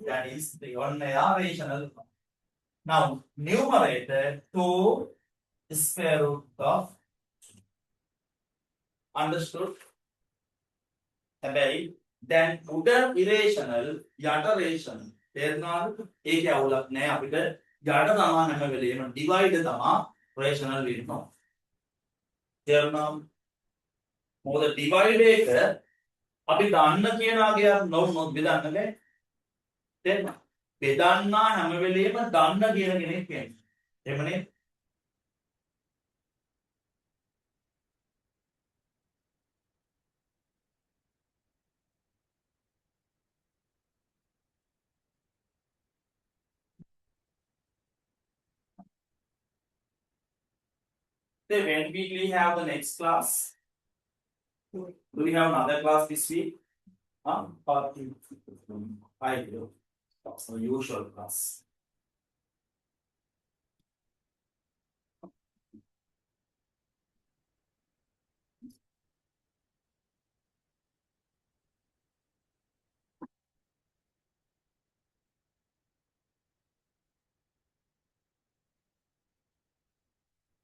That is the rational. Now numerator 2 square root of. Understood? හැබැයි දැන් උඩ irrational යට rational. තේරුණාද? ඒකේ අවුලක් නැහැ අපිට. යට තමා හැම වෙලේම divide තමා rational වෙනවා. තේරුණාද? මොකද divide එක අපි දන්න කියන අගයක් නොවුනොත් බෙදන්නනේ. තේරුණා? බෙදන්නා හැම වෙලෙම දන්න කියන කෙනෙක් වෙන්නේ. එහෙමනේ. Then when we have the next class? Do we have another class this week? Or I do. So usual class.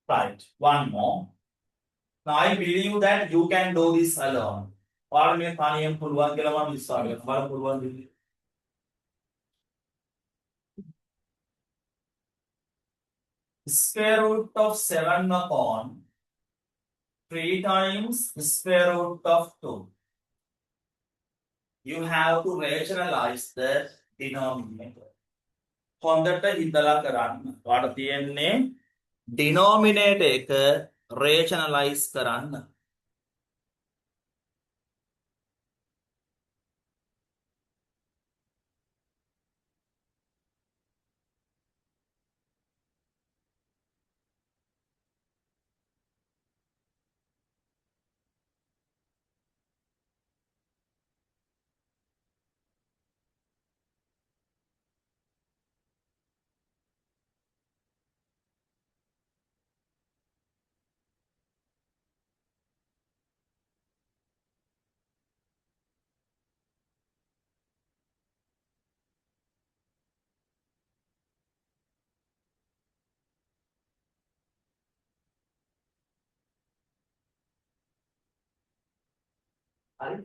Right. One more. Now I believe that you can do this alone. ඔයාලා මේ තනියෙන් පුළුවන් කියලා මම විශ්වාස කරනවා. බලන්න පුළුවන් දෙයක්. Square root of 7 upon 3 times square root of 2. You have to rationalize the denominator. හොඳට හිතලා කරන්න. ඔයාලට තියෙන්නේ denominator එක rationalize කරන්න. හරි?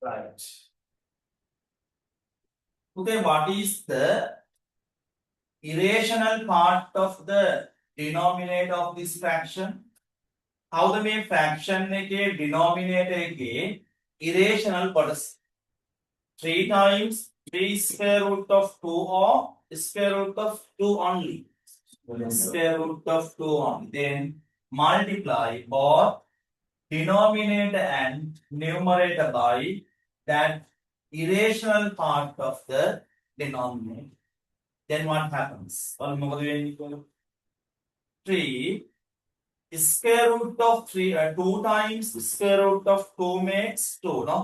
Right. Okay, what is the irrational part of the denominator of this fraction? How the මේ fraction එකේ denominator එකේ irrational කොටස 3 times 3 square root of 2 or square root of 2 only. Square root of 2 only. Then multiply both denominator and numerator by that irrational part of the denominator. Then what happens? 3 square root of 3 2 times square root of 2 makes 2, no?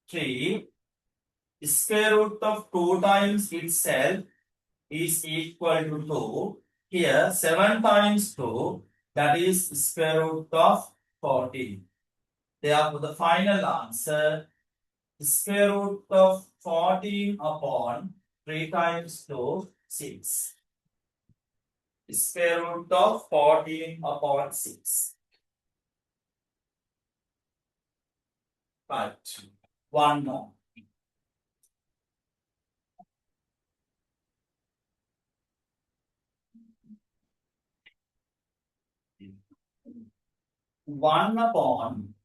3 square root of 2 times itself is equal to 2. Here 7 times 2, that is square root of 14. Therefore the final answer, square root of 14 upon 3 times 2, 6. Square root of 14 upon 6. Right. One more. One upon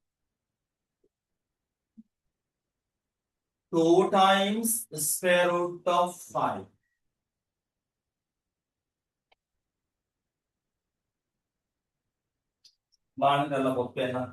2 times square root of 5. One කරලා පොත් පෙන්නන්න.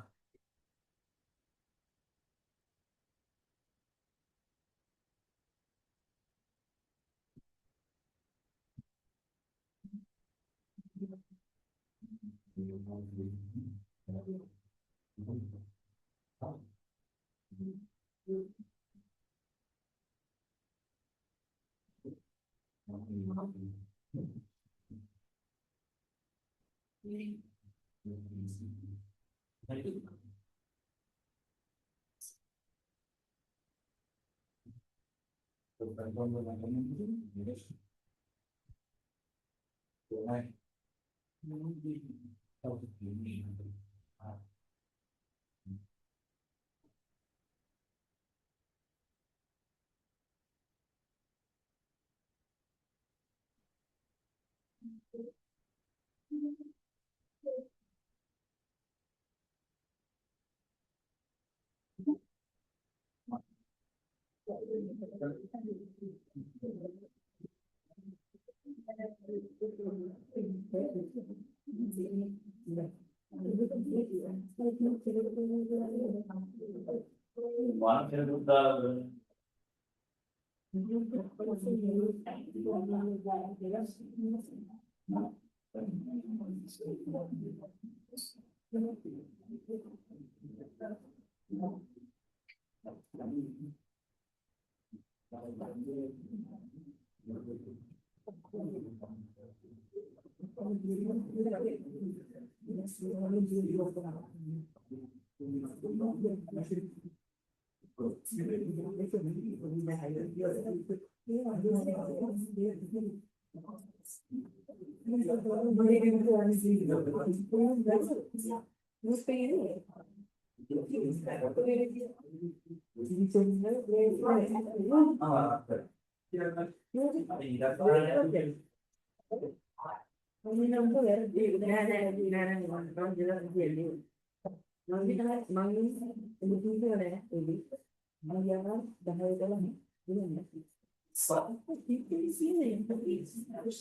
So,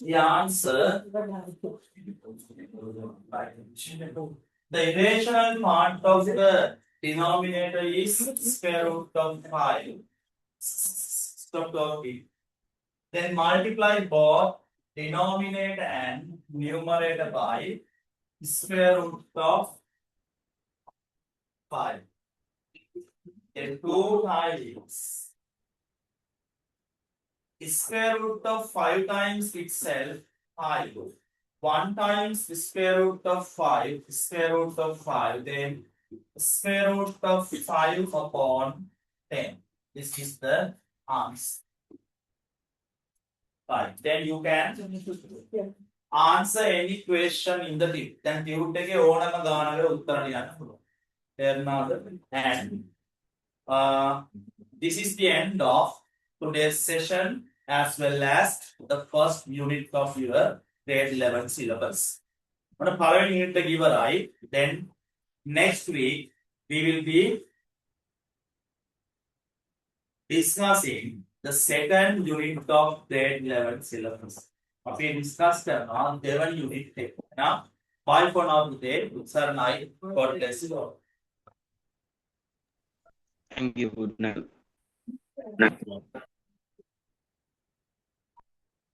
the answer, the irrational part of the denominator is square root of 5. Stop talking. Then multiply both denominator and numerator by square root of 5. Then 2 times square root of 5 times itself 5. 1 times square root of 5, then square root of 5 upon 10. This is the answer. Right. Then you can answer any question in the tip. Then you take a own and this is the end of today's session as well as the first unit of your grade 11 syllabus. On a power unit to give a right, then next week we will be discussing the second unit of grade 11 syllabus. Okay, discussed on 11 unit. Now, bye for now today. Sir, night. God bless you. Thank you. Good night.